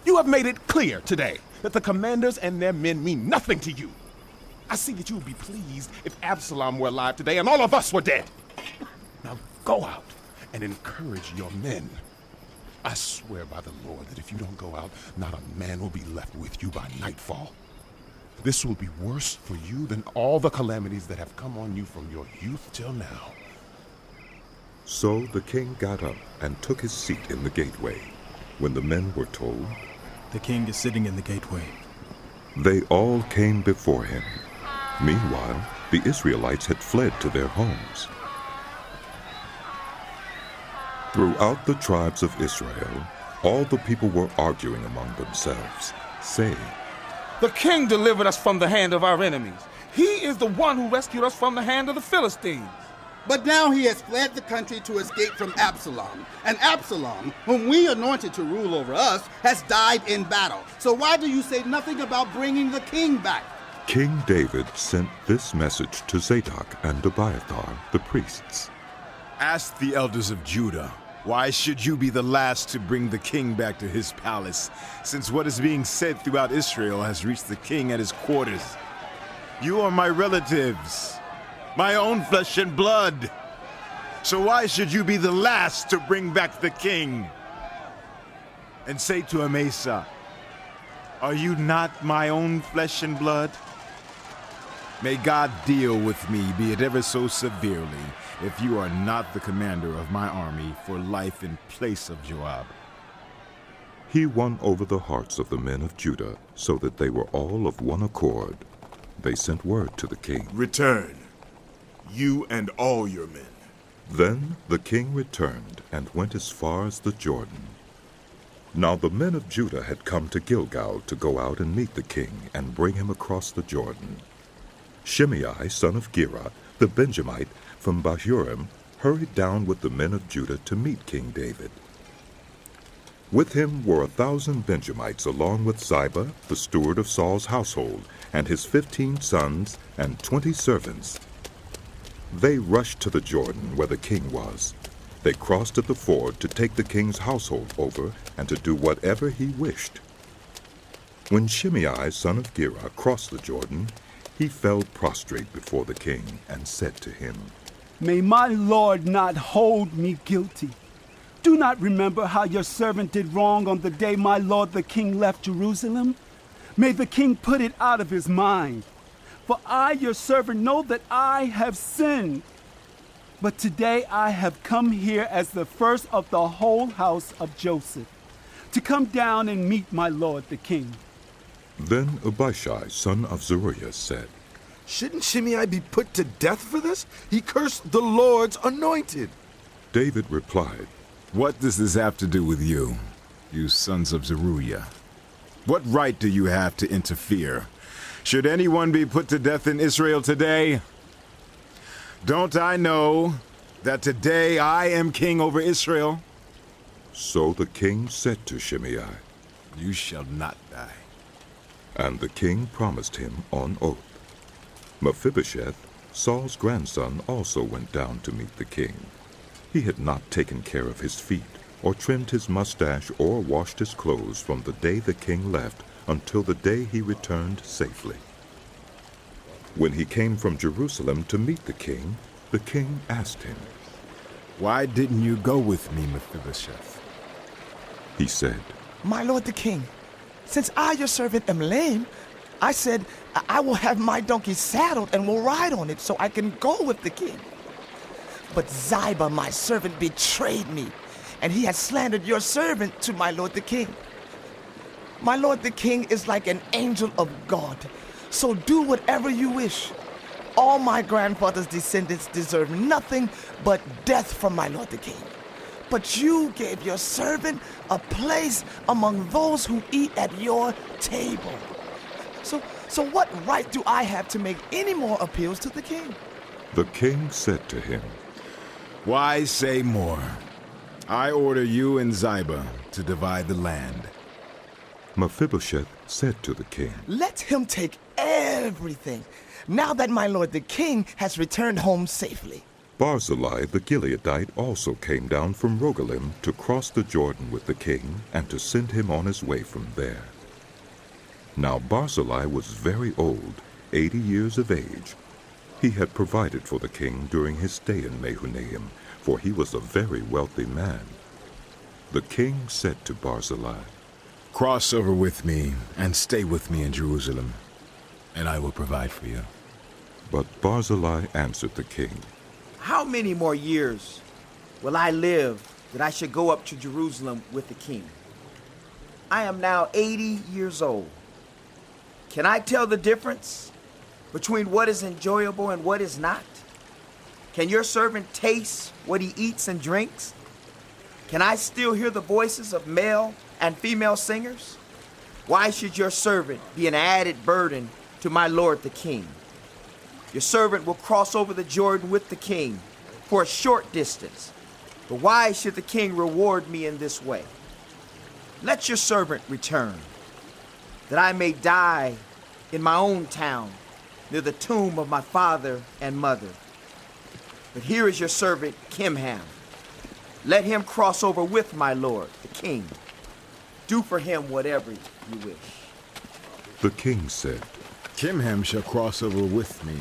You have made it clear today that the commanders and their men mean nothing to you. I see that you would be pleased if Absalom were alive today and all of us were dead. Now go out and encourage your men. I swear by the Lord that if you don't go out, not a man will be left with you by nightfall. This will be worse for you than all the calamities that have come on you from your youth till now. So the king got up and took his seat in the gateway. When the men were told, The king is sitting in the gateway. They all came before him. Meanwhile, the Israelites had fled to their homes. Throughout the tribes of Israel, all the people were arguing among themselves, saying, The king delivered us from the hand of our enemies. He is the one who rescued us from the hand of the Philistines. But now he has fled the country to escape from Absalom. And Absalom, whom we anointed to rule over us, has died in battle. So why do you say nothing about bringing the king back? King David sent this message to Zadok and Abiathar, the priests. Ask the elders of Judah, why should you be the last to bring the king back to his palace, since what is being said throughout Israel has reached the king at his quarters? You are my relatives, my own flesh and blood. So why should you be the last to bring back the king? And say to Amasa, are you not my own flesh and blood? May God deal with me, be it ever so severely, if you are not the commander of my army for life in place of Joab. He won over the hearts of the men of Judah, so that they were all of one accord. They sent word to the king. Return, you and all your men. Then the king returned and went as far as the Jordan. Now the men of Judah had come to Gilgal to go out and meet the king and bring him across the Jordan. Shimei, son of Gera, the Benjamite from Bahurim, hurried down with the men of Judah to meet King David. With him were 1,000 Benjamites, along with Ziba, the steward of Saul's household, and his 15 sons and 20 servants. They rushed to the Jordan where the king was. They crossed at the ford to take the king's household over and to do whatever he wished. When Shimei, son of Gera, crossed the Jordan, he fell prostrate before the king and said to him, "May my lord not hold me guilty. Do not remember how your servant did wrong on the day my lord the king left Jerusalem? May the king put it out of his mind. For I, your servant, know that I have sinned. But today I have come here as the first of the whole house of Joseph, to come down and meet my lord the king." Then Abishai, son of Zeruiah, said, "Shouldn't Shimei be put to death for this? He cursed the Lord's anointed." David replied, "What does this have to do with you, you sons of Zeruiah? What right do you have to interfere? Should anyone be put to death in Israel today? Don't I know that today I am king over Israel?" So the king said to Shimei, "You shall not die." And the king promised him on oath. Mephibosheth, Saul's grandson, also went down to meet the king. He had not taken care of his feet, or trimmed his mustache, or washed his clothes from the day the king left until the day he returned safely. When he came from Jerusalem to meet the king asked him, "Why didn't you go with me, Mephibosheth?" He said, "My lord the king, since I, your servant, am lame, I said, I will have my donkey saddled and will ride on it so I can go with the king. But Ziba, my servant, betrayed me, and he has slandered your servant to my lord the king. My lord the king is like an angel of God, so do whatever you wish. All my grandfather's descendants deserve nothing but death from my lord the king. But you gave your servant a place among those who eat at your table. So what right do I have to make any more appeals to the king?" The king said to him, "Why say more? I order you and Ziba to divide the land." Mephibosheth said to the king, "Let him take everything, now that my lord the king has returned home safely." Barzillai the Gileadite also came down from Rogelim to cross the Jordan with the king and to send him on his way from there. Now Barzillai was very old, 80 years of age. He had provided for the king during his stay in Mahanaim, for he was a very wealthy man. The king said to Barzillai, "Cross over with me and stay with me in Jerusalem, and I will provide for you." But Barzillai answered the king, "How many more years will I live that I should go up to Jerusalem with the king? I am now 80 years old. Can I tell the difference between what is enjoyable and what is not? Can your servant taste what he eats and drinks? Can I still hear the voices of male and female singers? Why should your servant be an added burden to my lord the king? Your servant will cross over the Jordan with the king for a short distance. But why should the king reward me in this way? Let your servant return, that I may die in my own town, near the tomb of my father and mother. But here is your servant Kimham. Let him cross over with my lord, the king. Do for him whatever you wish." The king said, "Kimham shall cross over with me,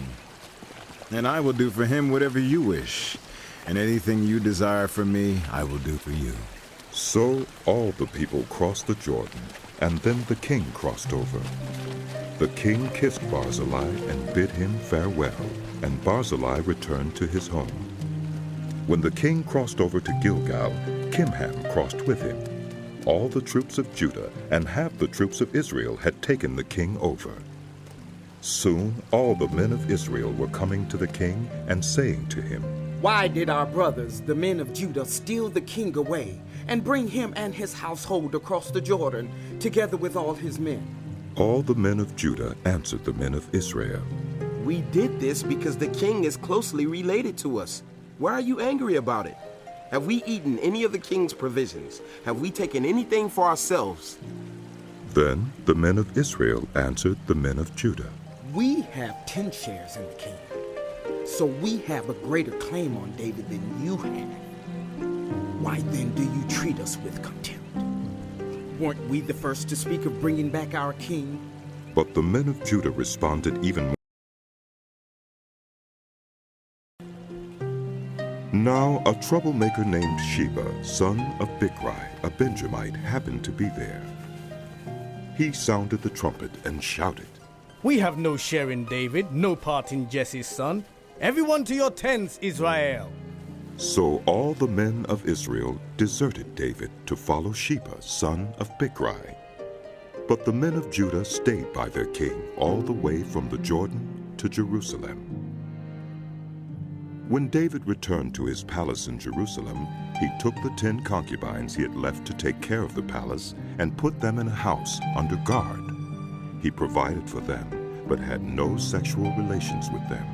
and I will do for him whatever you wish, and anything you desire from me, I will do for you." So all the people crossed the Jordan, and then the king crossed over. The king kissed Barzillai and bid him farewell, and Barzillai returned to his home. When the king crossed over to Gilgal, Kimham crossed with him. all the troops of Judah and half the troops of Israel had taken the king over. Soon all the men of Israel were coming to the king and saying to him, "Why did our brothers, the men of Judah, steal the king away and bring him and his household across the Jordan, together with all his men?" All the men of Judah answered the men of Israel, "We did this because the king is closely related to us. Why are you angry about it? Have we eaten any of the king's provisions? Have we taken anything for ourselves?" Then the men of Israel answered the men of Judah, "We have 10 shares in the king, so we have a greater claim on David than you have. Why then do you treat us with contempt? Weren't we the first to speak of bringing back our king?" But the men of Judah responded even more. Now a troublemaker named Sheba, son of Bichri, a Benjamite, happened to be there. He sounded the trumpet and shouted, "We have no share in David, no part in Jesse's son. Everyone to your tents, Israel." So all the men of Israel deserted David to follow Sheba, son of Bichri. But the men of Judah stayed by their king all the way from the Jordan to Jerusalem. When David returned to his palace in Jerusalem, he took the 10 concubines he had left to take care of the palace and put them in a house under guard. He provided for them, but had no sexual relations with them.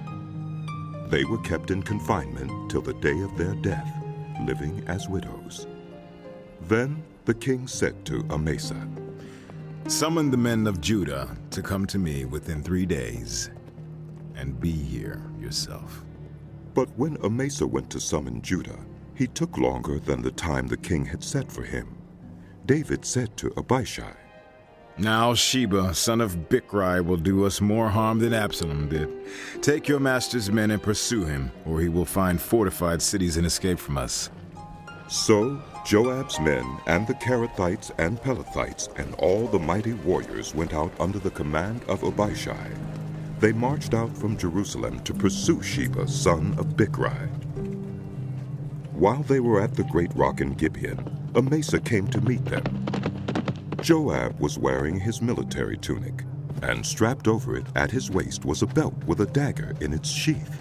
They were kept in confinement till the day of their death, living as widows. Then the king said to Amasa, "Summon the men of Judah to come to me within 3 days, and be here yourself." But when Amasa went to summon Judah, he took longer than the time the king had set for him. David said to Abishai, "Now Sheba, son of Bichri, will do us more harm than Absalom did. Take your master's men and pursue him, or he will find fortified cities and escape from us." So Joab's men and the Kerethites and Pelethites and all the mighty warriors went out under the command of Abishai. They marched out from Jerusalem to pursue Sheba, son of Bichri. While they were at the great rock in Gibeon, Amasa came to meet them. Joab was wearing his military tunic, and strapped over it at his waist was a belt with a dagger in its sheath.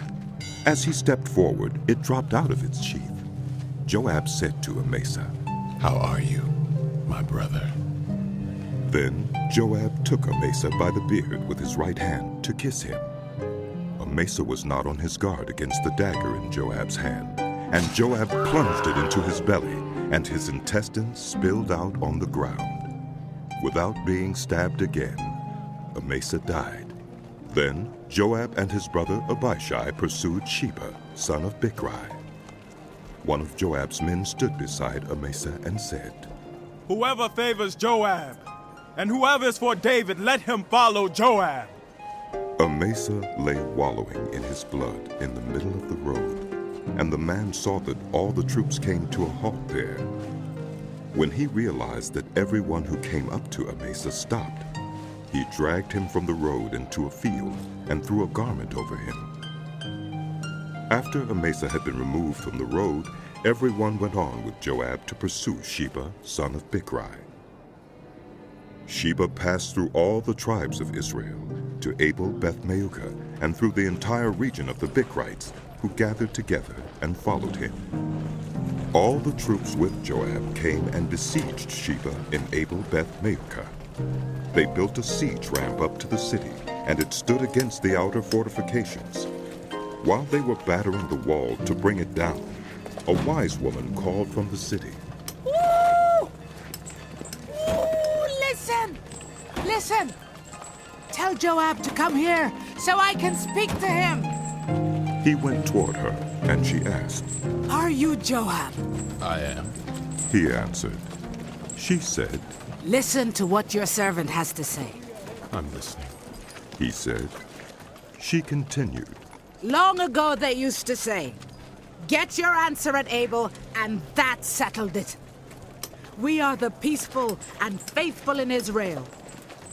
As he stepped forward, it dropped out of its sheath. Joab said to Amasa, "How are you, my brother?" Then Joab took Amasa by the beard with his right hand to kiss him. Amasa was not on his guard against the dagger in Joab's hand, and Joab plunged it into his belly, and his intestines spilled out on the ground. Without being stabbed again, Amasa died. Then Joab and his brother Abishai pursued Sheba, son of Bichri. One of Joab's men stood beside Amasa and said, "Whoever favors Joab, and whoever is for David, let him follow Joab." Amasa lay wallowing in his blood in the middle of the road, and the man saw that all the troops came to a halt there. When he realized that everyone who came up to Amasa stopped, he dragged him from the road into a field and threw a garment over him. After Amasa had been removed from the road, everyone went on with Joab to pursue Sheba, son of Bichri. Sheba passed through all the tribes of Israel to Abel-Beth-Maachah and through the entire region of the Bichrites, who gathered together and followed him. All the troops with Joab came and besieged Sheba in Abel-Beth-Maachah. They built a siege ramp up to the city, and it stood against the outer fortifications. While they were battering the wall to bring it down, a wise woman called from the city, Ooh! Listen! Listen! Tell Joab to come here so I can speak to him. He went toward her, and she asked, "Are you Joab?" "I am," he answered. She said, "Listen to what your servant has to say." "I'm listening," he said. She continued, "Long ago they used to say, 'Get your answer at Abel,' and that settled it. We are the peaceful and faithful in Israel.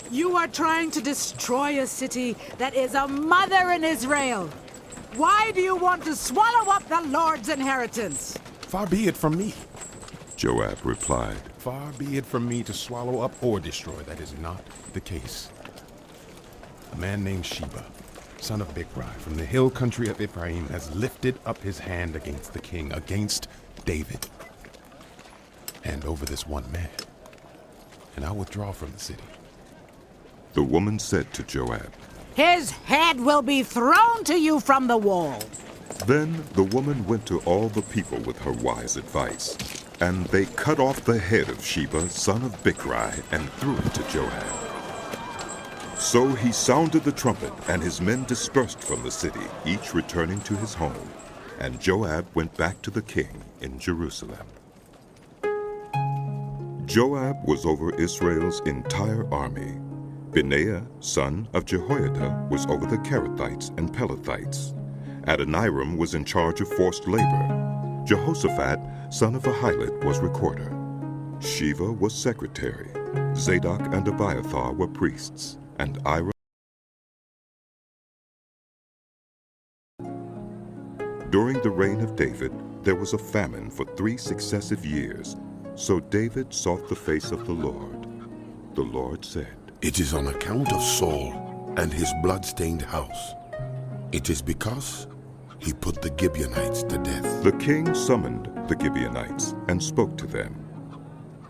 You are trying to destroy a city that is a mother in Israel. Why do you want to swallow up the Lord's inheritance?" "Far be it from me," Joab replied. Far be it from me to swallow up or destroy. That is not the case. A man named Sheba, son of Bichri, from the hill country of Ephraim, has lifted up his hand against the king, against David. Hand over this one man, and I'll withdraw from the city. The woman said to Joab, His head will be thrown to you from the wall. Then the woman went to all the people with her wise advice, and they cut off the head of Sheba, son of Bichri, and threw it to Joab. So he sounded the trumpet, and his men dispersed from the city, each returning to his home. And Joab went back to the king in Jerusalem. Joab was over Israel's entire army. Benaiah, son of Jehoiada, was over the Kerethites and Pelethites. Adoniram was in charge of forced labor. Jehoshaphat, son of Ahilud, was recorder. Sheva was secretary. Zadok and Abiathar were priests. And Ira. During the reign of David, there was a famine for 3 successive years. So David sought the face of the Lord. The Lord said, It is on account of Saul and his blood-stained house. It is because he put the Gibeonites to death. The king summoned the Gibeonites and spoke to them.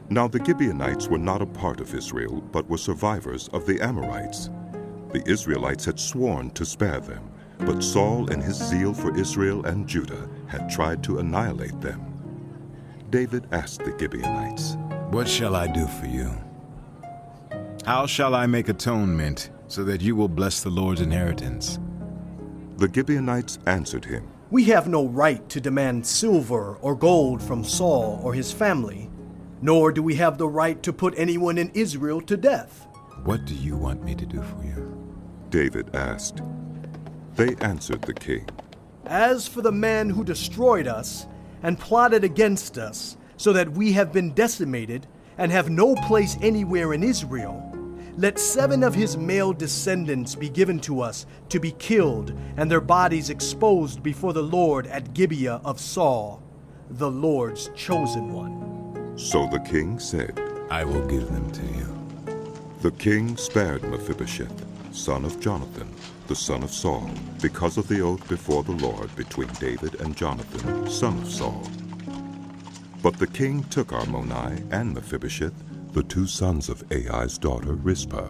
Now the Gibeonites were not a part of Israel, but were survivors of the Amorites. The Israelites had sworn to spare them, but Saul in his zeal for Israel and Judah had tried to annihilate them. David asked the Gibeonites, What shall I do for you? How shall I make atonement so that you will bless the Lord's inheritance? The Gibeonites answered him, We have no right to demand silver or gold from Saul or his family, nor do we have the right to put anyone in Israel to death. What do you want me to do for you? David asked. They answered the king, As for the man who destroyed us and plotted against us, so that we have been decimated and have no place anywhere in Israel, let 7 of his male descendants be given to us to be killed, and their bodies exposed before the Lord at Gibeah of Saul, the Lord's chosen one. So the king said, I will give them to you. The king spared Mephibosheth, son of Jonathan, the son of Saul, because of the oath before the Lord between David and Jonathan, son of Saul. But the king took Armoni and Mephibosheth, the 2 sons of Ai's daughter Rizpah,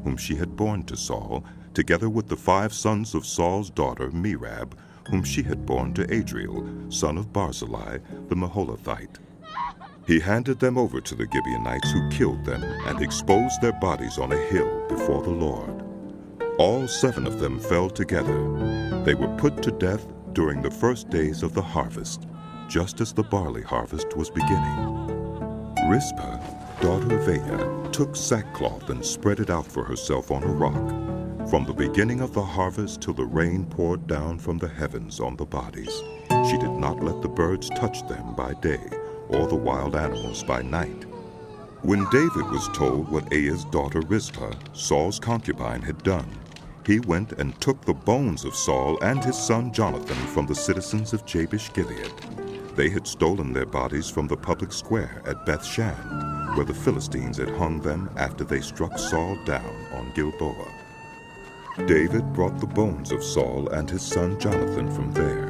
whom she had borne to Saul, together with the 5 sons of Saul's daughter Merab, whom she had borne to Adriel, son of Barzillai, the Maholathite. He handed them over to the Gibeonites, who killed them and exposed their bodies on a hill before the Lord. All 7 of them fell together. They were put to death during the first days of the harvest, just as the barley harvest was beginning. Rizpah, daughter of Aiah, took sackcloth and spread it out for herself on a rock, from the beginning of the harvest till the rain poured down from the heavens on the bodies. She did not let the birds touch them by day, or the wild animals by night. When David was told what Aiah's daughter Rizpah, Saul's concubine, had done, he went and took the bones of Saul and his son Jonathan from the citizens of Jabesh Gilead. They had stolen their bodies from the public square at Beth-shan, where the Philistines had hung them after they struck Saul down on Gilboa. David brought the bones of Saul and his son Jonathan from there,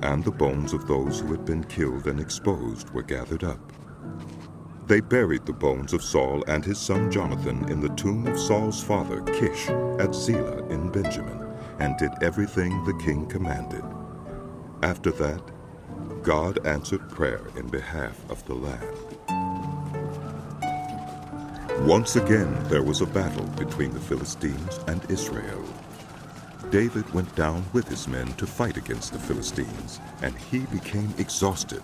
and the bones of those who had been killed and exposed were gathered up. They buried the bones of Saul and his son Jonathan in the tomb of Saul's father Kish at Zelah in Benjamin, and did everything the king commanded. After that, God answered prayer in behalf of the land. Once again there was a battle between the Philistines and Israel. David went down with his men to fight against the Philistines, and he became exhausted.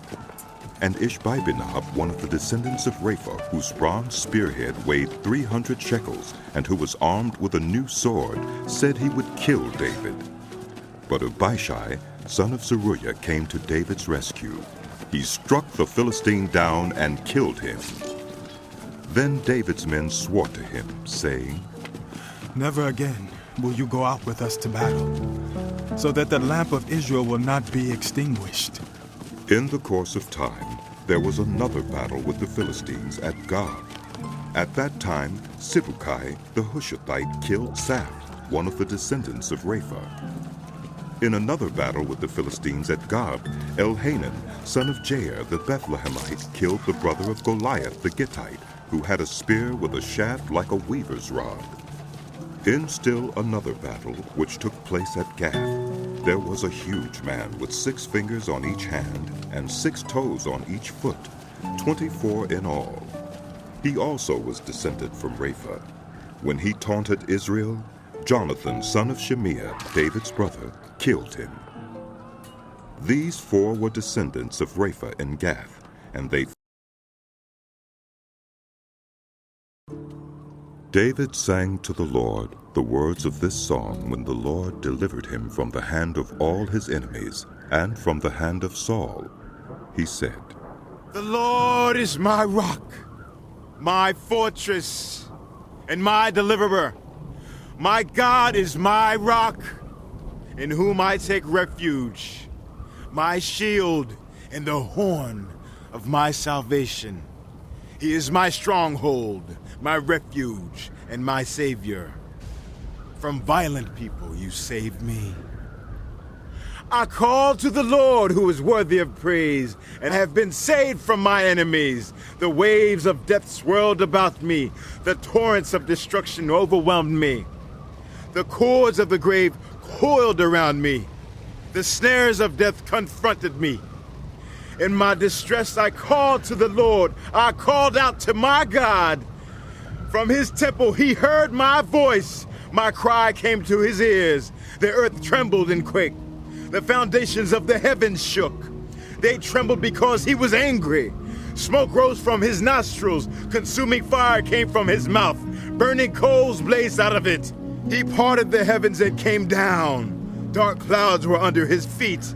And Ishbi-benob, one of the descendants of Rapha, whose bronze spearhead weighed 300 shekels, and who was armed with a new sword, said he would kill David. But Abishai, son of Zeruiah, came to David's rescue. He struck the Philistine down and killed him. Then David's men swore to him, saying, Never again will you go out with us to battle, so that the lamp of Israel will not be extinguished. In the course of time, there was another battle with the Philistines at Gob. At that time, Sibbecai the Hushathite killed Saph, one of the descendants of Rapha. In another battle with the Philistines at Gob, Elhanan, son of Jair the Bethlehemite, killed the brother of Goliath the Gittite, who had a spear with a shaft like a weaver's rod. In still another battle, which took place at Gath, there was a huge man with 6 fingers on each hand and 6 toes on each foot, 24 in all. He also was descended from Rapha. When he taunted Israel, Jonathan, son of Shimea, David's brother, killed him. These 4 were descendants of Rapha in Gath, and they... David sang to the Lord the words of this song when the Lord delivered him from the hand of all his enemies and from the hand of Saul. He said, "The Lord is my rock, my fortress, and my deliverer. My God is my rock, in whom I take refuge, my shield and the horn of my salvation. He is my stronghold, my refuge, and my savior. From violent people you saved me. I called to the Lord, who is worthy of praise, and have been saved from my enemies. The waves of death swirled about me. The torrents of destruction overwhelmed me. The cords of the grave coiled around me. The snares of death confronted me. In my distress, I called to the Lord. I called out to my God. From his temple, he heard my voice. My cry came to his ears. The earth trembled and quaked. The foundations of the heavens shook. They trembled because he was angry. Smoke rose from his nostrils. Consuming fire came from his mouth. Burning coals blazed out of it. He parted the heavens and came down. Dark clouds were under his feet.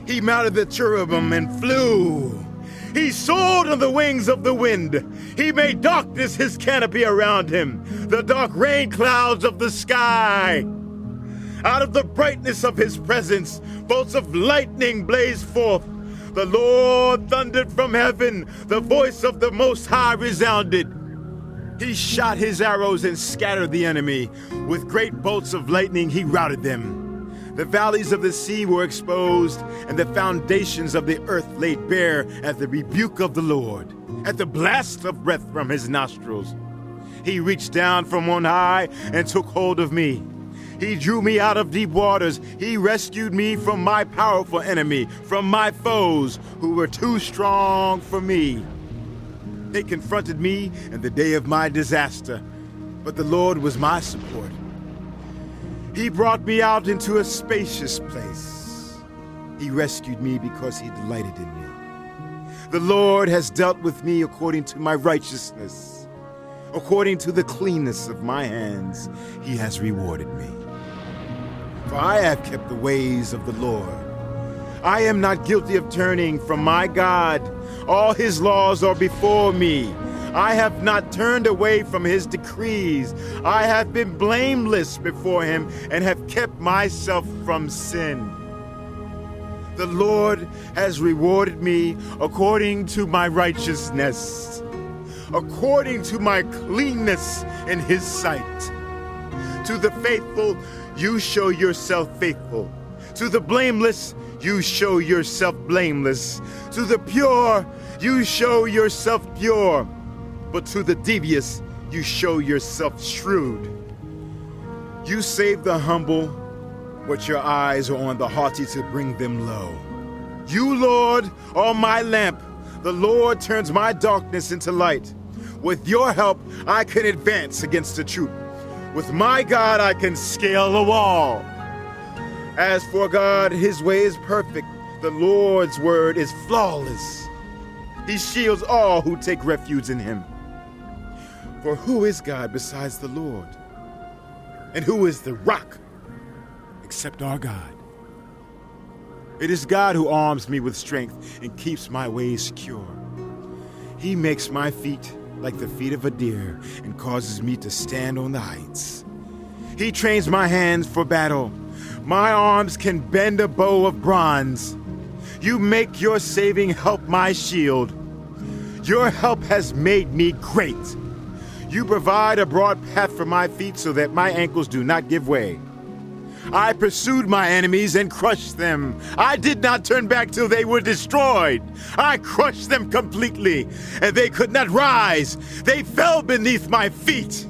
He mounted the cherubim and flew. He soared on the wings of the wind. He made darkness his canopy around him, the dark rain clouds of the sky. Out of the brightness of his presence, bolts of lightning blazed forth. The Lord thundered from heaven. The voice of the Most High resounded. He shot his arrows and scattered the enemy. With great bolts of lightning he routed them. The valleys of the sea were exposed, and the foundations of the earth laid bare at the rebuke of the Lord, at the blast of breath from his nostrils. He reached down from on high and took hold of me. He drew me out of deep waters. He rescued me from my powerful enemy, from my foes who were too strong for me. They confronted me in the day of my disaster, but the Lord was my support. He brought me out into a spacious place. He rescued me because he delighted in me. The Lord has dealt with me according to my righteousness. According to the cleanness of my hands, he has rewarded me. For I have kept the ways of the Lord. I am not guilty of turning from my God. All his laws are before me. I have not turned away from his decrees. I have been blameless before him and have kept myself from sin. The Lord has rewarded me according to my righteousness, according to my cleanness in his sight. To the faithful, you show yourself faithful. To the blameless, you show yourself blameless. To the pure, you show yourself pure. But to the devious, you show yourself shrewd. You save the humble, but your eyes are on the haughty to bring them low. You, Lord, are my lamp. The Lord turns my darkness into light. With your help, I can advance against the troop. With my God, I can scale a wall. As for God, his way is perfect. The Lord's word is flawless. He shields all who take refuge in him. For who is God besides the Lord? And who is the rock except our God? It is God who arms me with strength and keeps my ways secure. He makes my feet like the feet of a deer and causes me to stand on the heights. He trains my hands for battle. My arms can bend a bow of bronze. You make your saving help my shield. Your help has made me great. You provide a broad path for my feet so that my ankles do not give way. I pursued my enemies and crushed them. I did not turn back till they were destroyed. I crushed them completely, and they could not rise. They fell beneath my feet.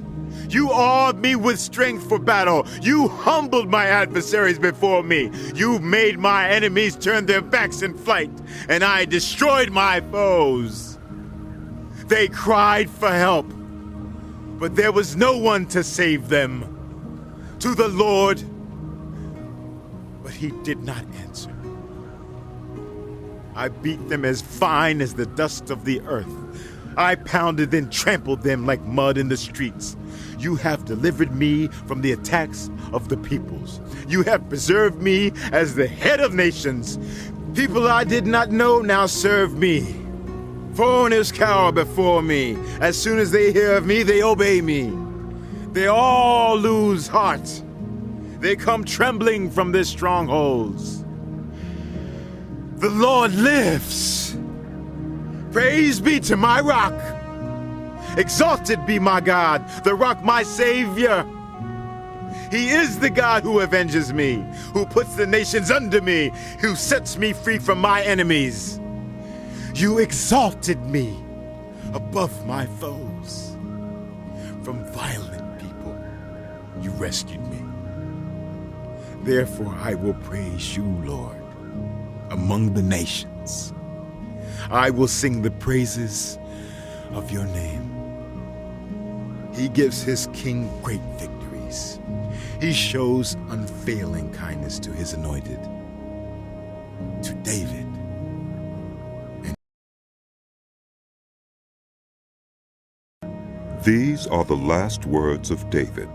You awed me with strength for battle. You humbled my adversaries before me. You made my enemies turn their backs in flight, and I destroyed my foes. They cried for help, but there was no one to save them. To the Lord, but he did not answer. I beat them as fine as the dust of the earth. I pounded and trampled them like mud in the streets. You have delivered me from the attacks of the peoples. You have preserved me as the head of nations. People I did not know now serve me. Foreigners cower before me. As soon as they hear of me, they obey me. They all lose heart. They come trembling from their strongholds. The Lord lives. Praise be to my rock. Exalted be my God, the rock my Savior. He is the God who avenges me, who puts the nations under me, who sets me free from my enemies. You exalted me above my foes. From violent people, you rescued me. Therefore I will praise you, Lord, among the nations. I will sing the praises of your name. He gives his king great victories. He shows unfailing kindness to his anointed, to David. These are the last words of David,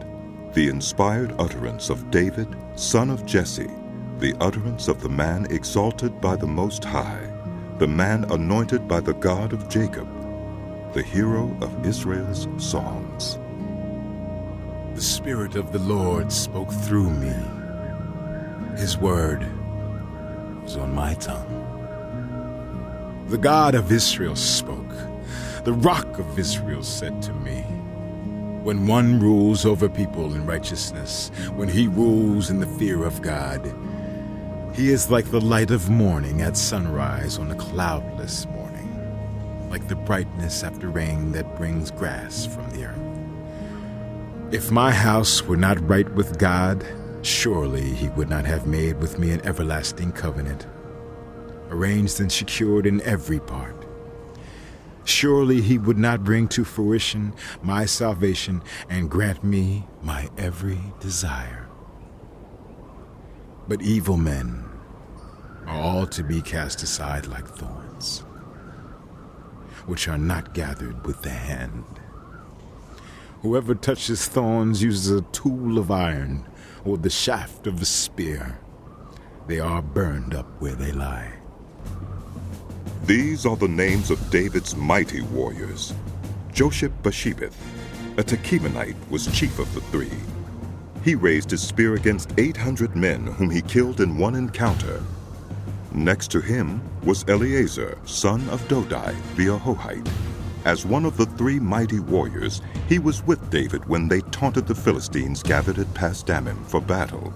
the inspired utterance of David, son of Jesse, the utterance of the man exalted by the Most High, the man anointed by the God of Jacob, the hero of Israel's songs. The Spirit of the Lord spoke through me. His word was on my tongue. The God of Israel spoke. The Rock of Israel said to me, when one rules over people in righteousness, when he rules in the fear of God, he is like the light of morning at sunrise on a cloudless morning, like the brightness after rain that brings grass from the earth. If my house were not right with God, surely he would not have made with me an everlasting covenant, arranged and secured in every part. Surely he would not bring to fruition my salvation and grant me my every desire. But evil men are all to be cast aside like thorns, which are not gathered with the hand. Whoever touches thorns uses a tool of iron or the shaft of a spear. They are burned up where they lie. These are the names of David's mighty warriors. Josheb-Basshebeth, a Tekemonite, was chief of the three. He raised his spear against 800 men whom he killed in one encounter. Next to him was Eleazar, son of Dodai, the Ahohite. As one of the three mighty warriors, he was with David when they taunted the Philistines gathered at Pasdammim for battle.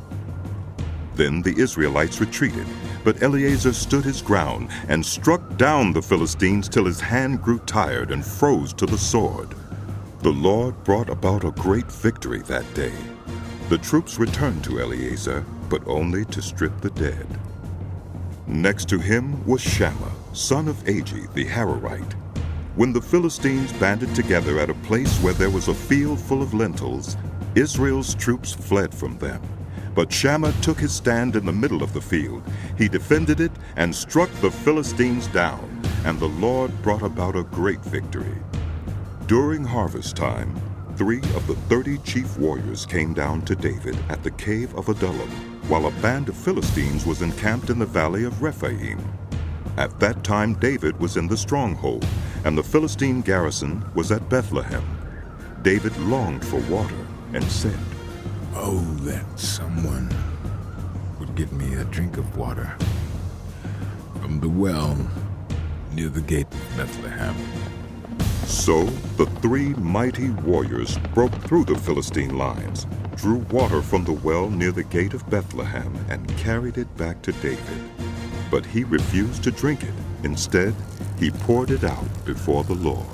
Then the Israelites retreated, but Eleazar stood his ground and struck down the Philistines till his hand grew tired and froze to the sword. The Lord brought about a great victory that day. The troops returned to Eleazar, but only to strip the dead. Next to him was Shammah, son of Agi the Hararite. When the Philistines banded together at a place where there was a field full of lentils, Israel's troops fled from them. But Shammah took his stand in the middle of the field. He defended it and struck the Philistines down, and the Lord brought about a great victory. During harvest time, 3 of the 30 chief warriors came down to David at the cave of Adullam, while a band of Philistines was encamped in the valley of Rephaim. At that time David was in the stronghold, and the Philistine garrison was at Bethlehem. David longed for water and said, "Oh, that someone would give me a drink of water from the well near the gate of Bethlehem. So the three mighty warriors broke through the Philistine lines, drew water from the well near the gate of Bethlehem, and carried it back to David. But he refused to drink it. Instead, he poured it out before the Lord.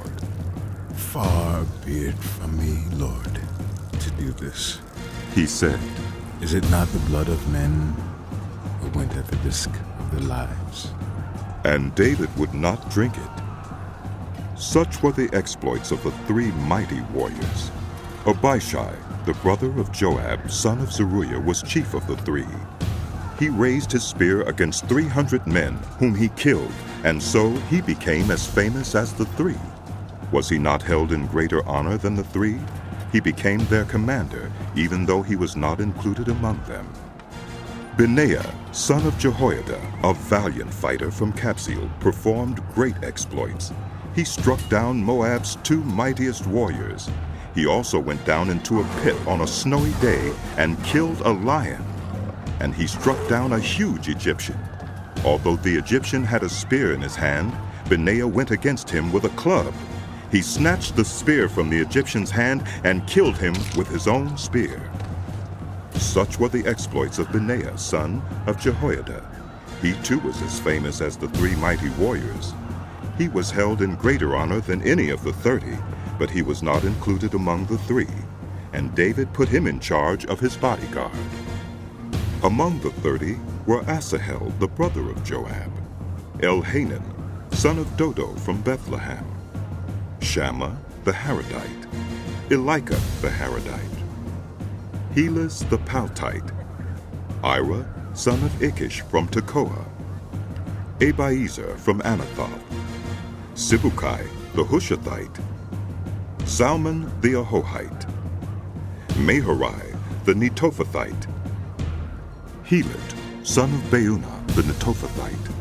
Far be it from me, Lord, to do this, he said. Is it not the blood of men who went at the risk of their lives? And David would not drink it. Such were the exploits of the three mighty warriors. Abishai, the brother of Joab, son of Zeruiah, was chief of the three. He raised his spear against 300 men, whom he killed, and so he became as famous as the three. Was he not held in greater honor than the three? He became their commander, even though he was not included among them. Benaiah, son of Jehoiada, a valiant fighter from Kabzeel, performed great exploits. He struck down Moab's two mightiest warriors. He also went down into a pit on a snowy day and killed a lion. And he struck down a huge Egyptian. Although the Egyptian had a spear in his hand, Benaiah went against him with a club. He snatched the spear from the Egyptian's hand and killed him with his own spear. Such were the exploits of Benaiah, son of Jehoiada. He too was as famous as the three mighty warriors. He was held in greater honor than any of the 30, but he was not included among the three, and David put him in charge of his bodyguard. Among the 30 were Asahel, the brother of Joab, Elhanan, son of Dodo from Bethlehem, Shammah the Harodite, Elika the Harodite, Helas the Paltite, Ira, son of Ikish from Tekoa, Abiezer from Anathoth, Sibukai the Hushathite, Zalman the Ahohite, Maharai the Netophathite, Heled, son of Beunah the Netophathite,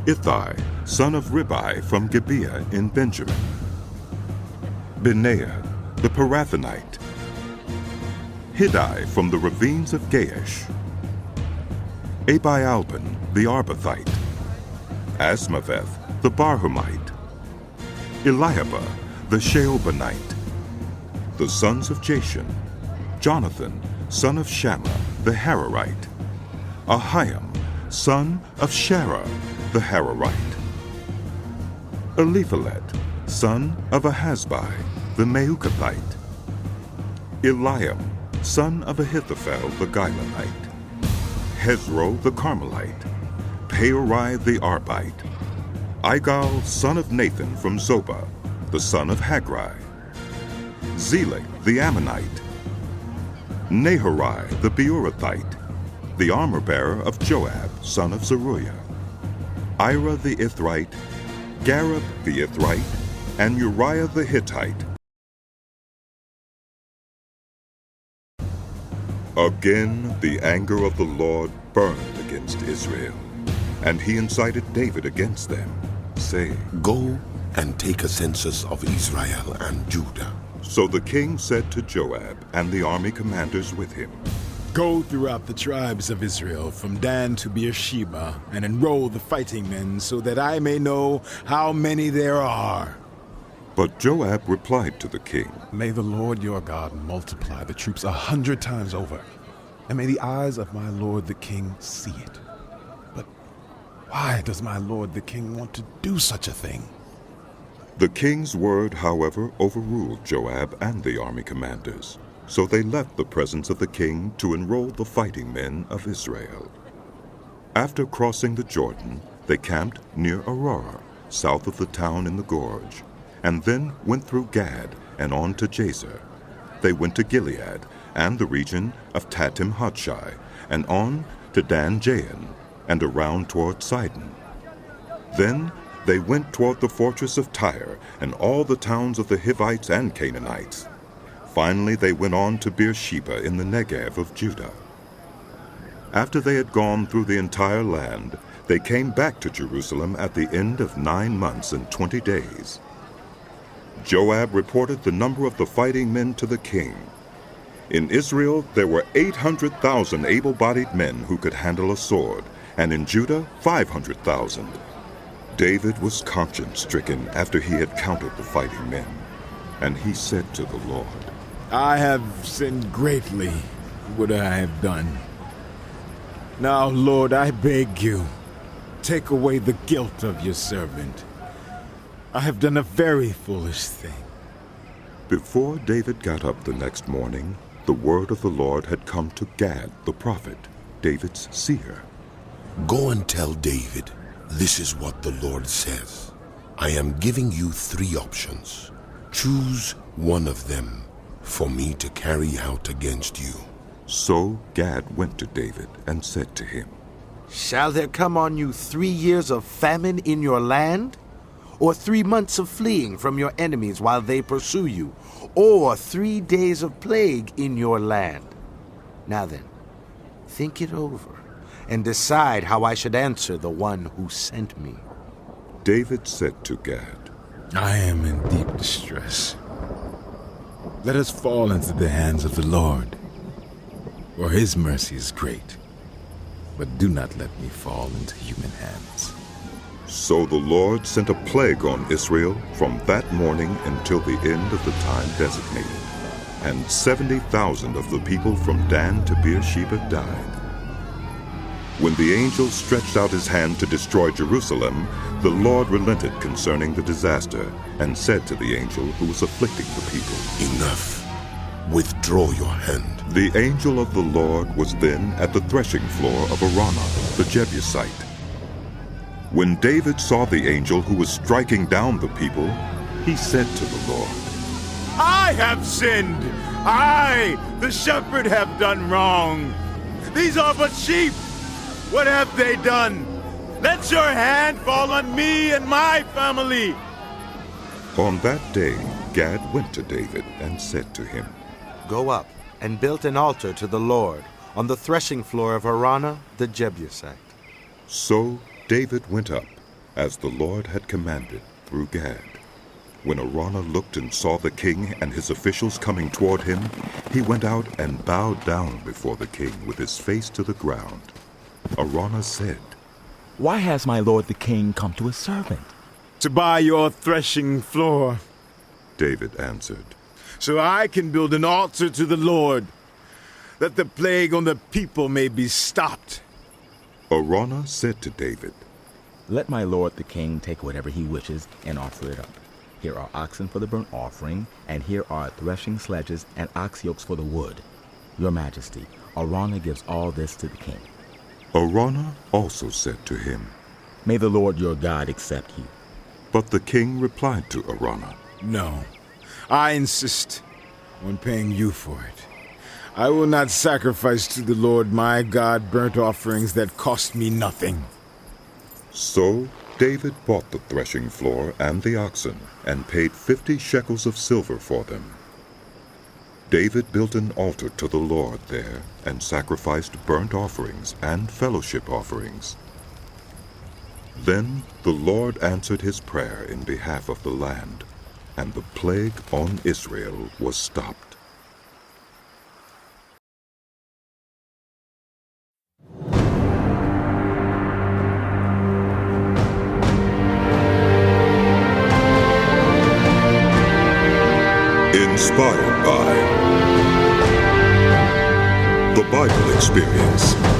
Ithai, son of Ribai from Gibeah in Benjamin, Benaiah the Parathonite, Hiddai from the ravines of Gaish, Abialban the Arbathite, Asmaveth the Barhumite, Eliahba the Sheobanite, the sons of Jashan, Jonathan, son of Shammah the Hararite, Ahiam, son of Sharah the Hararite, Eliphalet, son of Ahasbai the Meukathite, Eliam, son of Ahithophel the Gilonite, Hezro the Carmelite, Peorai the Arbite, Igal, son of Nathan from Zobah, the son of Haggai, Zelek the Ammonite, Naharai the Beerothite, the armor-bearer of Joab, son of Zeruiah, Ira the Ithrite, Gareb the Ithrite, and Uriah the Hittite. Again the anger of the Lord burned against Israel, and he incited David against them, saying, Go and take a census of Israel and Judah. So the king said to Joab and the army commanders with him, Go throughout the tribes of Israel from Dan to Beersheba, and enroll the fighting men, so that I may know how many there are. But Joab replied to the king, May the Lord your God multiply the troops 100 times over, and may the eyes of my lord the king see it. But why does my lord the king want to do such a thing? The king's word, however, overruled Joab and the army commanders. So they left the presence of the king to enroll the fighting men of Israel. After crossing the Jordan, they camped near Aurora, south of the town in the gorge, and then went through Gad and on to Jazer. They went to Gilead and the region of Tatim Hodshai, and on to Dan Jain, and around toward Sidon. Then they went toward the fortress of Tyre and all the towns of the Hivites and Canaanites. Finally they went on to Beersheba in the Negev of Judah. After they had gone through the entire land, they came back to Jerusalem at the end of 9 months and 20 days. Joab reported the number of the fighting men to the king. In Israel there were 800,000 able-bodied men who could handle a sword, and in Judah 500,000. David was conscience-stricken after he had counted the fighting men, and he said to the Lord, I have sinned greatly, what I have done. Now, Lord, I beg you, take away the guilt of your servant. I have done a very foolish thing. Before David got up the next morning, the word of the Lord had come to Gad the prophet, David's seer. Go and tell David, this is what the Lord says. I am giving you 3 options. Choose one of them for me to carry out against you. So Gad went to David and said to him, Shall there come on you 3 years of famine in your land? Or 3 months of fleeing from your enemies while they pursue you? Or 3 days of plague in your land? Now then, think it over and decide how I should answer the one who sent me. David said to Gad, I am in deep distress. Let us fall into the hands of the Lord, for his mercy is great. But do not let me fall into human hands. So the Lord sent a plague on Israel from that morning until the end of the time designated, and 70,000 of the people from Dan to Beersheba died. When the angel stretched out his hand to destroy Jerusalem, the Lord relented concerning the disaster, and said to the angel who was afflicting the people, Enough. Withdraw your hand. The angel of the Lord was then at the threshing floor of Araunah, the Jebusite. When David saw the angel who was striking down the people, he said to the Lord, I have sinned. I, the shepherd, have done wrong. These are but sheep. What have they done? Let your hand fall on me and my family. On that day, Gad went to David and said to him, Go up and build an altar to the Lord on the threshing floor of Araunah the Jebusite. So David went up, as the Lord had commanded through Gad. When Araunah looked and saw the king and his officials coming toward him, he went out and bowed down before the king with his face to the ground. Araunah said, Why has my lord the king come to his servant? To buy your threshing floor, David answered, so I can build an altar to the Lord, that the plague on the people may be stopped. Araunah said to David, Let my lord the king take whatever he wishes and offer it up. Here are oxen for the burnt offering, and here are threshing sledges and ox yokes for the wood. Your majesty, Araunah gives all this to the king. Araunah also said to him, May the Lord your God accept you. But the king replied to Araunah, No, I insist on paying you for it. I will not sacrifice to the Lord my God burnt offerings that cost me nothing. So David bought the threshing floor and the oxen, and paid 50 shekels of silver for them. David built an altar to the Lord there, and sacrificed burnt offerings and fellowship offerings. Then the Lord answered his prayer in behalf of the land, and the plague on Israel was stopped. Inspired by The Bible Experience.